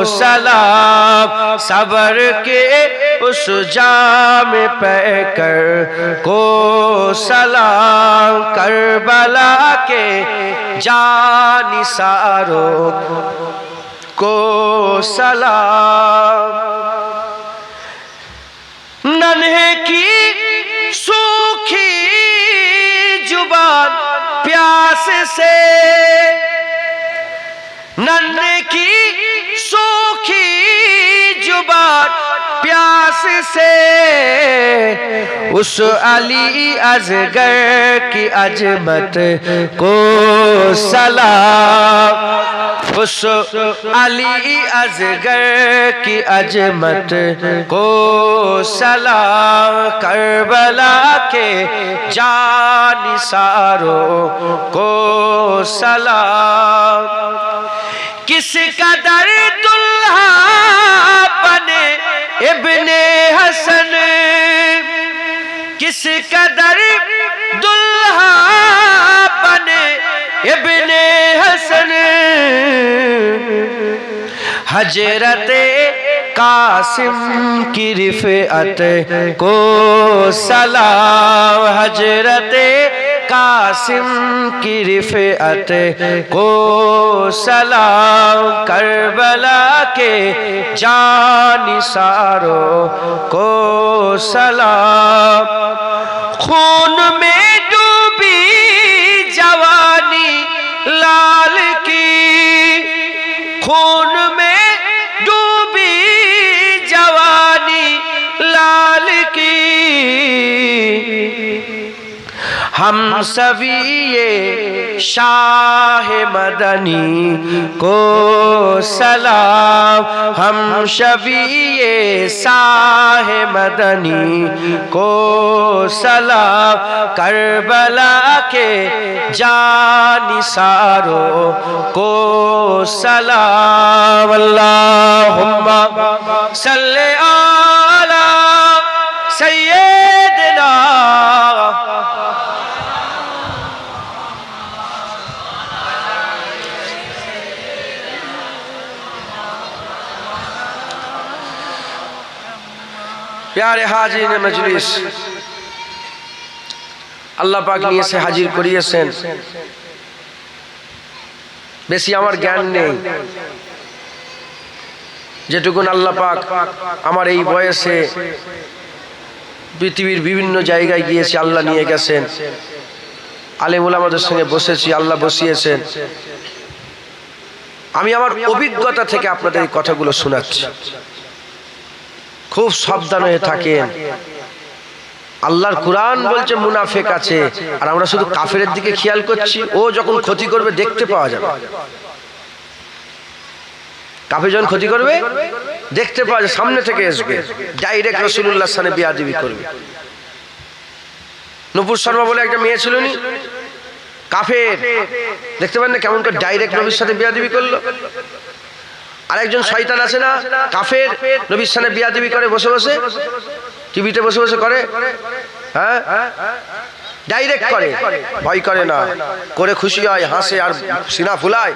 सलाम। सबर के उस जाम पैकर को सलाम। करबला के जानिसारों को सलाम। नन्हे की सूखी जुबान प्यास से, नन्हे की सूखी जुबान प्यास से, उस अली अजगर की अजमत को सलाम। उस अली अजगर की अजमत को सलाम। करबला के जानिसारों को सलाम। किस कदर दुल्हा बने इब्ने हसन, किस कदर दुल्हा बने इब्ने हसन। हजरते कासिम की रिफ़अत को सलाम। हजरते कासिम की रिफ़अत को सलाम। करबला के जानिसारों को सलाम। खून में डूबी जवानी लाल की, खून में डूबी जवानी लाल की। हम सभी ये शाह मदनी को सलाम। हम सभी ये शाह मदनी को सलाम। करबला के जानिसारों को सलाम। अल्लाहुम्मा सल्ले अला सय्यिदना। प्यारे हाजिर मजलिस, আল্লাহ পাক নিয়ে এসে হাজির করিয়েছেন। বেশি আমার জ্ঞান নেই, যেটুকুন আল্লাহ পাক আমার এই বয়সে পৃথিবীর বিভিন্ন জায়গায় গিয়েছি, আল্লাহ নিয়ে গেছেন। আলেম ওলামাদের সঙ্গে বসেছি, আল্লাহ বসিয়েছেন। আমি আমার অভিজ্ঞতা থেকে আপনাদের এই কথাগুলো শোনাচ্ছি। খুব সাবধান হয়ে থাকেন। আল্লাহর কুরআন বলছে মুনাফিক আছে, আর আমরা শুধু কাফেরের দিকে খেয়াল করছি। ও যখন ক্ষতি করবে দেখতে পাওয়া যাবে। কাফের যখন ক্ষতি করবে দেখতে পাওয়া যায় সামনে থেকে আসবে, ডাইরেক্ট রাসূলুল্লাহর সাথে বেয়াদবি করবে। নূপুর শর্মা বলে একটা মেয়ে ছিল নি, কাফের, দেখতে পারেন না কেমন করে ডাইরেক্ট নবীর সাথে বেয়াদবি করলো। আরেকজন শয়তান আছে না কাফের, নবীর সাথে বেয়াদবি করে বসে বসে, টিভিতে বসে বসে করে, হ্যাঁ ডাইরেক্ট করে, ভয় করে না, করে খুশি হয়, হাসে আর সিনা ফুলায়।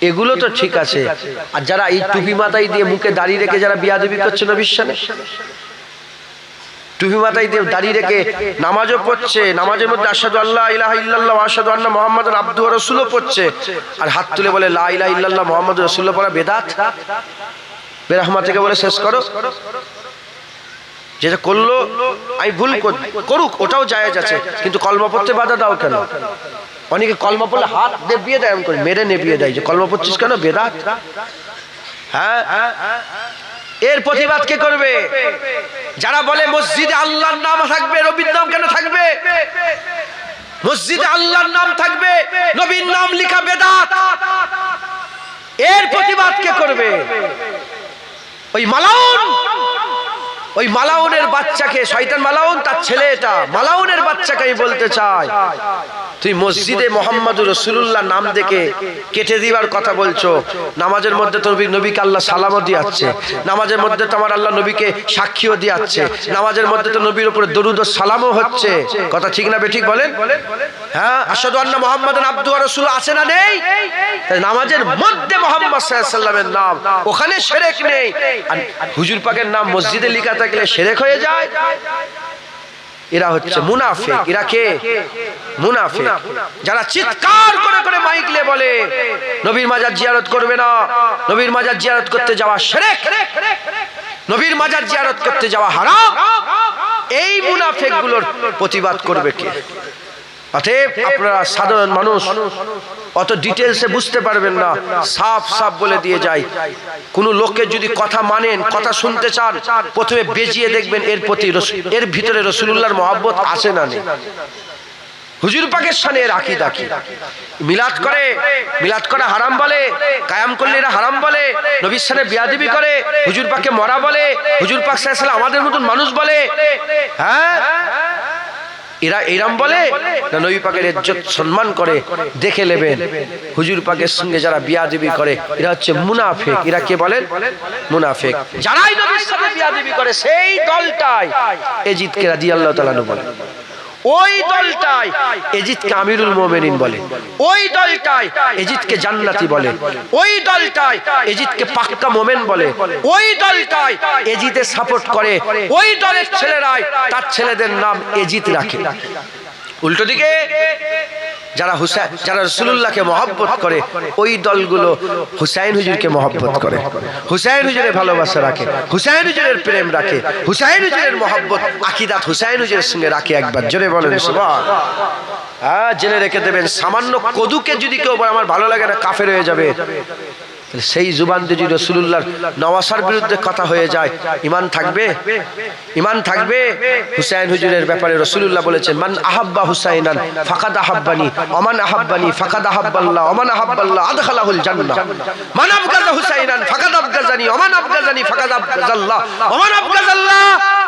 এগুলো তো ঠিক আছে। আর যারা এই টুপি মাথায় দিয়ে মুখে দাড়ি রেখে যারা বেয়াদবি করছে নবীর সাথে, টুপি মাথায় দিয়ে দাঁড়িয়ে রেখে নামাজও পড়ছে, নামাজের মধ্যে আশহাদু আল্লা ইলাহা ইল্লাল্লাহ ওয়া আশহাদু আন্না মুহাম্মাদান আবদুহু ওয়া রাসূলুহু পড়ছে, আর হাত তুলে বলে লা ইলাহা ইল্লাল্লাহ মুহাম্মাদুর রাসূলুল্লাহ পড়া বেদাত। বেরহমা থেকে বলে শেষ করো, যেটা করলো আমি ভুল করুক, ওটাও জায়েজ আছে, কিন্তু কলমা পড়তে বাধা দাও কেন? অনেকে কলমা পড়লে হাত নেবিয়ে দেয়, এমন করে মেরে নেবিয়ে দেয় যে কলমা পড়ছিস কেন, বেদাত। হ্যাঁ, এর প্রতিবাদ কে করবে? যারা বলে মসজিদে আল্লাহর নাম থাকবে, নবীর নাম কেন থাকবে? মসজিদে আল্লাহর নাম থাকবে, নবীর নাম লেখা বেদাত। এর প্রতিবাদ কে করবে? ওই মালাউন, ওই মালাউনের বাচ্চাকে, শয়তান মালাউন তার ছেলে, এটা মালাউনের বাচ্চাকে আমি বলতে চাই, তুই মসজিদে মুহাম্মাদুর রাসূলুল্লাহ নাম দেখে কেটে দিবার কথা বলছো। নামাজের মধ্যে তো নবীকে আল্লাহ সালামও দিয়াচ্ছে, নামাজের মধ্যে তো আমার আল্লাহ নবীকে সাক্ষীও দিয়াচ্ছে, নামাজের মধ্যে তো নবীর উপরে দরুদ ও সালামও হচ্ছে। কথা ঠিক না বেঠিক বলেন? হ্যাঁ, আশহাদু আন্না মুহাম্মাদান আবদুহু ওয়া রাসূলুহু আছে না নেই? নামাজের মধ্যে মুহাম্মদ সাল্লাল্লাহু আলাইহি ওয়াসাল্লামের নাম, ওখানে শিরক নেই। আর হুজুর পাকের নাম মসজিদে লেখা থাকলে শিরক হয়ে যায়। এরা হচ্ছে মুনাফিক। এরা কে? মুনাফিক। যারা চিৎকার করে করে মাইক নিয়ে বলে নবীর মাজার জিয়ারত করবে না, নবীর মাজার জিয়ারত করতে যাওয়া শিরক, নবীর মাজার জিয়ারত করতে যাওয়া হারাম। এই মুনাফিকগুলোর প্রতিবাদ করবে কে? অতএব আপনারা সাধারণ মানুষ অত ডিটেলসে বুঝতে পারবেন না, সাফ সাফ বলে দিয়ে যায়। কোন লোককে যদি কথা মানেন, কথা শুনতে চান, প্রথমে বেজিয়ে দেখবেন এর প্রতি, এর ভিতরে রাসূলুল্লাহর মহব্বত আছে না নেই। হুজুর পাকের শানে এর আকীদা কি? মিলাদ করে, মিলাদ করা হারাম বলে, কায়াম করলে এরা হারাম বলে, নবীর সাথে বেয়াদবি করে, হুজুর পাককে মরা বলে, হুজুর পাক সাল্লাল্লাহু আলাইহি ওয়াসাল্লাম আমাদের মতন মানুষ বলে। হ্যাঁ, এরা এরম বলে না নবী পাকের ইজ্জত সম্মান করে? দেখে নেবেন হুজুর পাকের সঙ্গে যারা বিয়াদবি করে এরা হচ্ছে মুনাফিক। এরা কে বলেন? মুনাফিক। যারাই নবীর সাথে বিয়াদবি করে সেই দলটাই ইয়াজিদকে রাদিয়াল্লাহু তাআলা আনহু বলে, ওই দলটাই ইয়াজিদকে আমিরুল মুমিনিন বলে, ওই দলটাই ইয়াজিদকে জান্নাতি বলে, ওই দলটাই ইয়াজিদকে পাক্কা মুমিন বলে, ওই দলটাই ইয়াজিদের সাপোর্ট করে, ওই দলের ছেলেরাই তার ছেলেদের নাম ইয়াজিদ রাখে। উল্টো দিকে যারা হুসাইন, যারা রাসূলুল্লাহকে মহব্বত করে, ওই দলগুলো হুসাইন হুজুরকে মহব্বত করে, হুসাইন হুজুরের ভালোবাসা রাখে, হুসাইন হুজুরের প্রেম রাখে, হুসাইন হুজুরের মহব্বত আকীদাত হুসাইন হুজুরের সঙ্গে রাখে। একবার জোরে বলেন সুবহানাল্লাহ। হ্যাঁ, জেনে রেখে দেবেন, সামান্য কদুকে যদি কেউ আমার ভালো লাগে না কাফের হয়ে যাবে, সেই জুবান দিয়ে যদি রাসূলুল্লাহর নওয়াসার বিরুদ্ধে কথা হয়ে যায়, ঈমান থাকবে? ঈমান থাকবে? হুসাইন হুজুরের ব্যাপারে রাসূলুল্লাহ বলেছেন, মান আহাব্বা হুসাইনান ফাকাদ আহাব্বানি ওয়া মান আহাব্বানি ফাকাদ আহাব্বাল্লাহ ওয়া মান আহাব্বাল্লাহ আদখালাহুল জান্নাহ, মান আবগাযা হুসাইনান ফাকাদ আবগাযানি ওয়া মান আবগাযানি ফাকাদ আবগাযাল্লাহ ওয়া মান আবগাযাল্লাহ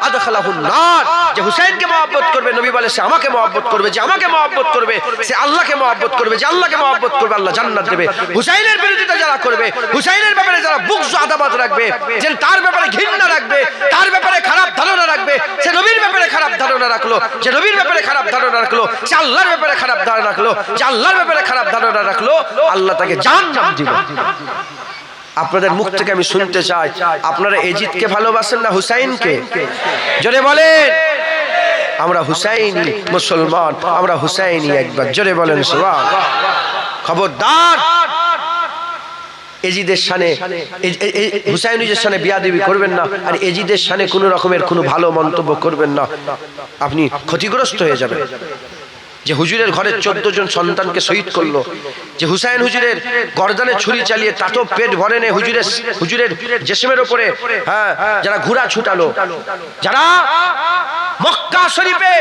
আদখালাহুন নার। যে হুসাইনকে মহব্বত করবে, নবী বলে সে আমাকে মহব্বত করবে, যে আমাকে মহব্বত করবে সে আল্লাহকে মহব্বত করবে, যে আল্লাহকে মহব্বত করবে আল্লাহ জান্নাত দেবে। হুসাইনের বিরোধিতা যারা করবে, হুসাইনের ব্যাপারে যারা বুগজ আদাবাত রাখবে, যে তার ব্যাপারে ঘৃণা রাখবে, তার ব্যাপারে খারাপ ধারণা রাখবে, সে নবীর ব্যাপারে খারাপ ধারণা রাখলো, যে নবীর ব্যাপারে খারাপ ধারণা রাখলো, সে আল্লাহর ব্যাপারে খারাপ ধারণা রাখলো, যে আল্লাহর ব্যাপারে খারাপ ধারণা রাখলো, আল্লাহ তাকে জাহান্নাম দিবে। আপনাদের মুখ থেকে আমি শুনতে চাই, আপনারা ইয়াজিদকে ভালোবাসেন না হুসাইনকে? জোরে বলেন। আমরা হুসাইনি মুসলমান, আমরা হুসাইনি। একবার জোরে বলেন সুবহানাল্লাহ। খবরদার ইয়াজিদের শানে, হুসাইনের শানে বিয়াদবি করবেন না, আর ইয়াজিদের শানে কোনো রকমের কোনো ভালো মন্তব্য করবেন না, আপনি ক্ষতিগ্রস্ত হয়ে যাবেন। যে হুজুরের ঘরে 14 জন সন্তানকে শহীদ করলো, যে হুসাইন হুজুরের গর্দানে ছুরি চালিয়ে তাতেও পেট ভরে নে হুজুরের জিসমের উপরে যারা ঘোড়া ছুটালো, যারা মক্কা শরীফে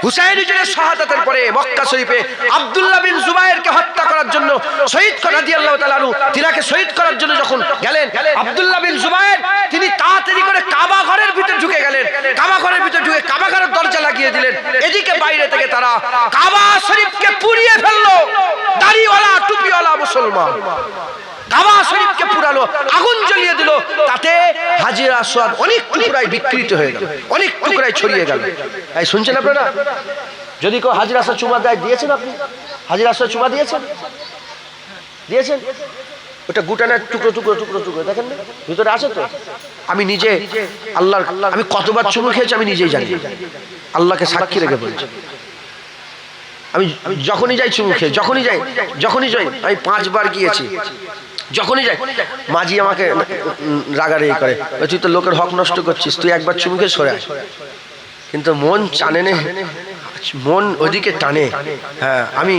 হুসাইন হুজুরের শাহাদাতের পরে মক্কা শরীফে আব্দুল্লাহ বিন জুবায়েরকে হত্যা করার জন্য শহীদ রাদিয়াল্লাহু তাআলা আনহু তিনাকে শহীদ করার জন্য যখন গেলেন, আব্দুল্লাহ বিন জুবায়ের তিনি তাড়াতাড়ি করে কাবা ঘরের ভিতরে ঢুকে গেলেন। কাবা ঘরের ভিতরে ঢুকে কাবা ঘরের দরজা লাগিয়ে দিলেন। এদিকে বাইরে থেকে তারা কাবা শরীফকে পুড়িয়ে ফেললো। দাড়িওয়ালা টুপিওয়ালা মুসলমান কাবা শরীফকে পুরালো, আগুন জ্বালিয়ে দিল। তাতে হাজির আসওয়াদ অনেক টুকরায় বিকৃত হয়ে গেল, অনেক টুকরায় ছড়িয়ে গেল। এই শুনছেন আপনারা? যদি কেউ হাজির আসওয়াদ চুমা দেয়, দিয়েছেন আপনি? হাজির আসওয়াদ চুমা দিয়েছেন? দিয়েছেন? ওটা গুটানের টুকরো টুকরো টুকরো টুকরো দেখেন না, ভিতরে আছে তো। আমি নিজে আল্লাহর, আমি কতবার চুমু খেয়েছি আমি নিজেই জানি, আল্লাহকে সাক্ষী রেখে বলছি। আমি যখনই যাই চুমু খেয়ে, যখনই যাই আমি 5 বার গিয়েছি। যখনই যাই মাঝি আমাকে রাগারাগি করে, তুই তো লোকের হক নষ্ট করছিস, তুই একবার চুমু খেয়ে সরে আয়। কিন্তু মন টানে নে, মন ওদিকে টানে। আমি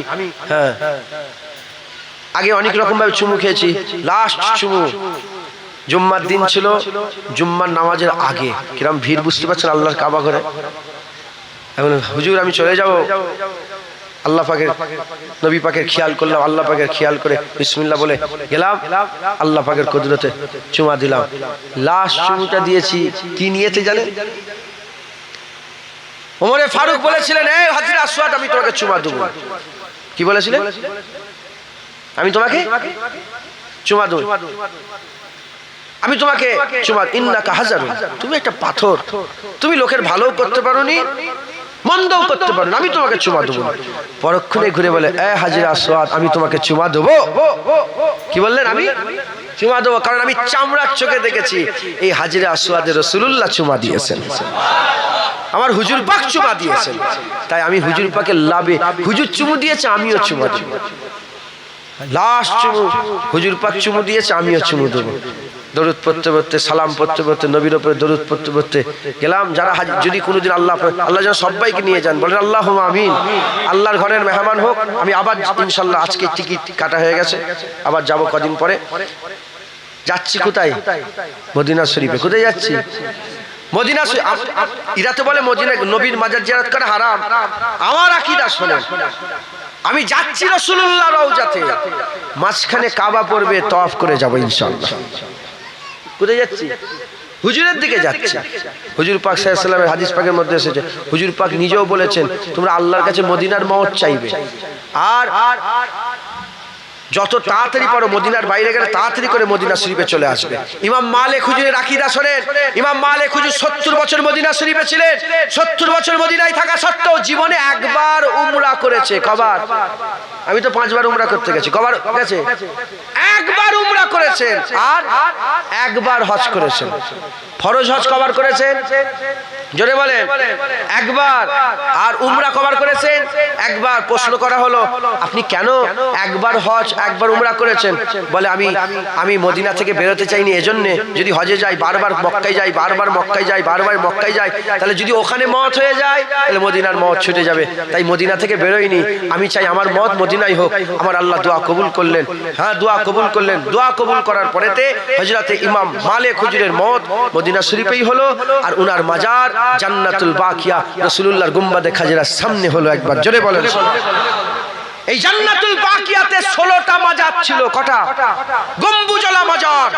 আগে অনেক রকম ভাবে চুমু খেয়েছি। লাস্ট চুমু জুম্মার দিন ছিল, জুম্মার নামাজের আগে। কিরম ভিড় বুঝতে পারছেন আল্লাহর কাবা ঘরে। এখন হুজুর আমি চলে যাব, আল্লাহ পাকের নবী পাকের খেয়াল করলাম, আল্লাহ পাকের খেয়াল করে বিসমিল্লাহ বলে গেলাম, আল্লাহ পাকের কুদরতে চুমা দিলাম। লাস্ট চুমুটা দিয়েছি কি নিয়েতে জানেন? ওমরে ফারুক বলেছিলেন, এই হাজির আসওয়াদ আমি তোমাকে চুমা দেব। কি বলেছিলেন? আমি তোমাকে চুমা দেব, আমি তোমাকে চুমা। ইন্নাকা হাজারুন, তুমি একটা পাথর, তুমি লোকের ভালো করতে পারোনি, মন্দও করতে পারো না, আমি তোমাকে চুমা দেবো। পরক্ষণে ঘুরে বলে, এ হাজির আসওয়াদ আমি তোমাকে চুমা দেবো। কি বললেন? আমি চুমা দেবো, কারণ আমি চামড়ার চোখে দেখেছি এই হাজির আসওয়াদে রাসূলুল্লাহ চুমা দিয়েছেন, আমার হুজুর পাক চুমা দিয়েছেন। তাই আমি হুজুর পাকের লাভে, হুজুর চুমু দিয়েছে আমিও চুমা দেব। লাস্ট চুমু হুজুর পাক চুমু দিয়েছে, আমিও চুমু দেবো। দরুদ পড়তে পড়তে, সালাম পড়তে পড়তে, নবীর উপরে দরুদ পড়তে পড়তে গেলাম। যারা যদি কোনোদিন আল্লাহ যেন সবাইকে নিয়ে যান, বলেন আল্লাহুম্মা আমিন। আল্লাহর ঘরের মেহমান হোক। আমি আবার ইনশাল্লাহ আজকে টিকিট কাটা হয়ে গেছে, আবার যাব কদিন পরে। যাচ্ছি কোথায়? মদিনা শরীফে। কোথায় যাচ্ছি? মদিনা। এরা তো বলে মদিনা নবীর মাজার জিয়ারত করা হারাম। আমার আকীদা শোনেন, আমি যাচ্ছি রাসূলুল্লাহ রওজাতে, মাঝখানে কাবা পড়বে, তওয়াফ করে যাব ইনশাআল্লাহ। কোথায় যাচ্ছি? হুজুরের দিকে যাচ্ছি। হুজুর পাক সাল্লাল্লাহু আলাইহি ওয়াসাল্লামের হাদিস পাকের মধ্যে এসেছে, হুজুর পাক নিজেও বলেছেন তোমরা আল্লাহর কাছে মদিনার মওত চাইবে, আর যত তাড়াতাড়ি পারো মদিনার বাইরে গেলে তাড়াতাড়ি করে মদিনা শরীফে চলে আসবে। ইমাম মালিক হুজুরের আকীদা শোনেন, ইমাম মালিক হুজুর 70 বছর মদিনা শরীফে ছিলেন। 70 বছর মদিনায় থাকা সত্ত্বেও জীবনে একবার উমরা করেছে। কবার? আমি তো 5 বার উমরা করতে গেছি। কবার গেছে? একবার উমরা করেছেন, আর একবার হজ করেছেন। ফরজ হজ কবার করেছেন? জোরে বলেন। একবার। আর উমরা কবার করেছেন? একবার। প্রশ্ন করা হলো, আপনি কেন একবার হজ একবার উমরা করেছেন? বলে আমি মদিনা থেকে বেরোতে চাইনি, এজন্য যদি হজে যাই বারবার মক্কায় যাই, বারবার মক্কায় যাই, বারবার মক্কায় যাই, তাহলে যদি ওখানে মওত হয়ে যায় তাহলে মদিনার মওত ছুটে যাবে। তাই মদিনা থেকে বেরোইনি, আমি চাই আমার মওত মদিনায় হোক। আমার আল্লাহ দোয়া কবুল করলেন। হ্যাঁ, দোয়া কবুল করলেন। দোয়া কবুল করার পরেতে হযরতে ইমাম মালিক হুজুরের মওত মদিনা শরীফেই হলো, আর উনার মাজার জান্নাতুল বাকিয়া রাসূলুল্লাহর গুম্বাদে খাজরার সামনে হলো। একবার জোরে বলেন। এই জান্নাতুল বাকিয়াতে 16টা মাজার ছিল। কটা? গম্বুজওয়ালা মাজার।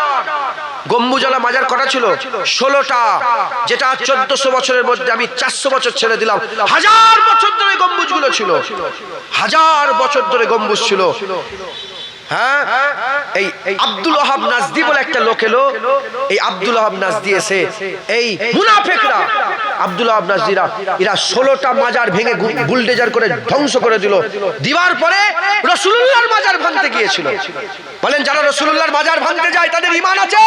গম্বুজওয়ালা মাজার কটা ছিল? 16টা। যেটা 1400 বছরের মধ্যে আমি 400 বছর ছেড়ে দিলাম। 1000 বছর ধরে গম্বুজগুলো ছিল, 1000 বছর ধরে গম্বুজ ছিল। হ্যাঁ, এই আব্দুল ওয়াহাব নাজদি বলে একটা লোক এলো। এই আব্দুল ওয়াহাব নাজদি এসে এই মুনাফিকরা, আব্দুল ওয়াহাব নাজদিরা, এরা 16টা মাজার ভেঙে বুলডেজার করে ধ্বংস করে দিল। দিবার পরে রাসূলুল্লাহর মাজার ভাঙতে গিয়েছিল। বলেন, যারা রাসূলুল্লাহর মাজার ভাঙতে যায় তাদের ঈমান আছে?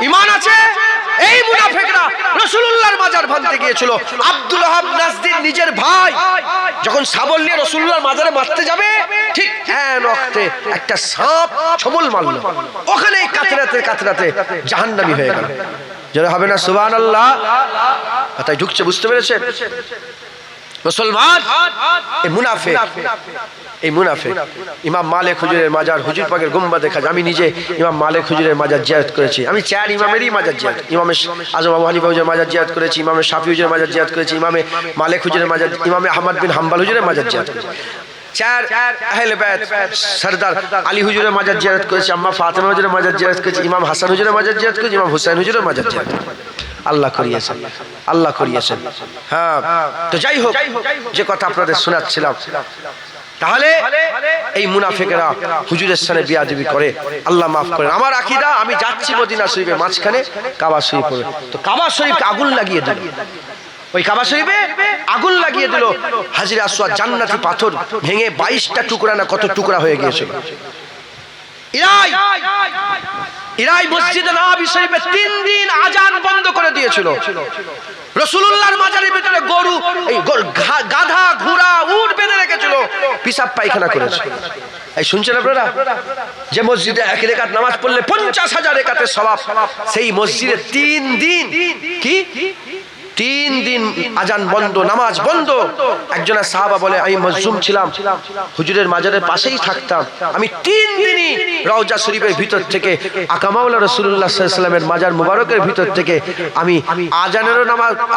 ঈমান আছে? এই মুনাফিকরা রাসূলুল্লাহর মাজার ভাঙতে গিয়েছিল। আব্দুল ওয়াহাব নাজদির নিজের ভাই যখন শাবল নিয়ে রাসূলুল্লাহর মাজারে মারতে যাবে, ঠিক এক ওয়াক্তে একটা সাপ ছবল মারলো, ওখানেই কাতরাতে কাতরাতে জাহান্নামী হয়ে গেল। যারা হবে না সুবহানাল্লাহ। তাই ঢুকছে, বুঝতে পেরেছেন? মুসলমান এই মুনাফিক ইমাম মালিক হুজুরের মাজার, হুজুর পাকের গুম্বাদে খাজা। আমি নিজে ইমাম মালিক হুজুরের মাজার জিয়ারত করেছি। আমি 4 ইমামেরই মাজার জিয়ারত, ইমামে আজম আবু হানিফা হুজুরের মাজার জিয়ারত করেছি, ইমামে শাফি হুজুরের মাজার জিয়ারত করেছি, ইমামে মালিক হুজুরের মাজার, ইমামে আহমদ বিন হাম্বল হুজুরের মাজার জিয়ারত করেছি। 4 আহলে বায়ত সরদার আলী হুজুরের মাজার জিয়ারত করেছি, আম্মা ফাতেমা হুজুরের মাজার জিয়ারত করেছি, ইমাম হাসান হুজুরের মাজার জিয়ারত করেছি, ইমাম হুসাইন হুজুরের মাজার জিয়ারত করেছি। আল্লাহ করিয়েছেন, আল্লাহ করিয়েছেন। হ্যাঁ, তো যাই হোক, যে কথা আপনাদের শোনাচ্ছিলাম, তাহলে এই মুনাফিকেরা হুজুরের সামনে বিয়াদবি করে, আল্লাহ মাফ করেন। আমার আকীদা, আমি যাচ্ছি মদিনা শরীফে, মাঝখানে কাবা শরীফ পড়ে, তো কাবা শরীফকে আগুন লাগিয়ে দিল, ওই কাবা শরীফে আগুন লাগিয়ে দিল। হাজরে আসওয়াদ জান্নাতি পাথর ভেঙে 22টা টুকরা না কত টুকরা হয়ে গিয়েছিল। ইরাই মসজিদে নববী শরীফে 3 দিন আজান বন্ধ করে দিয়েছিল। রাসূলুল্লাহর মাজারের ভিতরে গরু, এই গাধা, ঘোড়া, উট বেঁধে রেখেছিল, পিসাব পায়খানা করেছে। এই শুনছেন আপনারা, যে মসজিদে 1 রাকাত নামাজ পড়লে 50,000 রাকাতের সওয়াব, সেই মসজিদে 3 দিন কি 3 দিন আজান বন্ধ, নামাজ বন্ধ। একজন সাহাবা বলে, আমি মজলুম ছিলাম, হুজুরের মাজারের পাশেই থাকতাম, আমি 3 দিনই রওজা শরীফের ভিতর থেকে, আকা মাওলা রাসূলুল্লাহ সাল্লাল্লাহু আলাইহি ওয়াসাল্লামের মাজার মুবারকের ভিতর থেকে আমি আজানেরও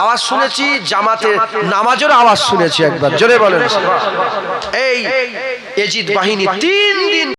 আওয়াজ শুনেছি, জামাতের নামাজেরও আওয়াজ শুনেছি। একবার জোরে বলেন। এই ইয়াজিদ বাহিনী 3 দিন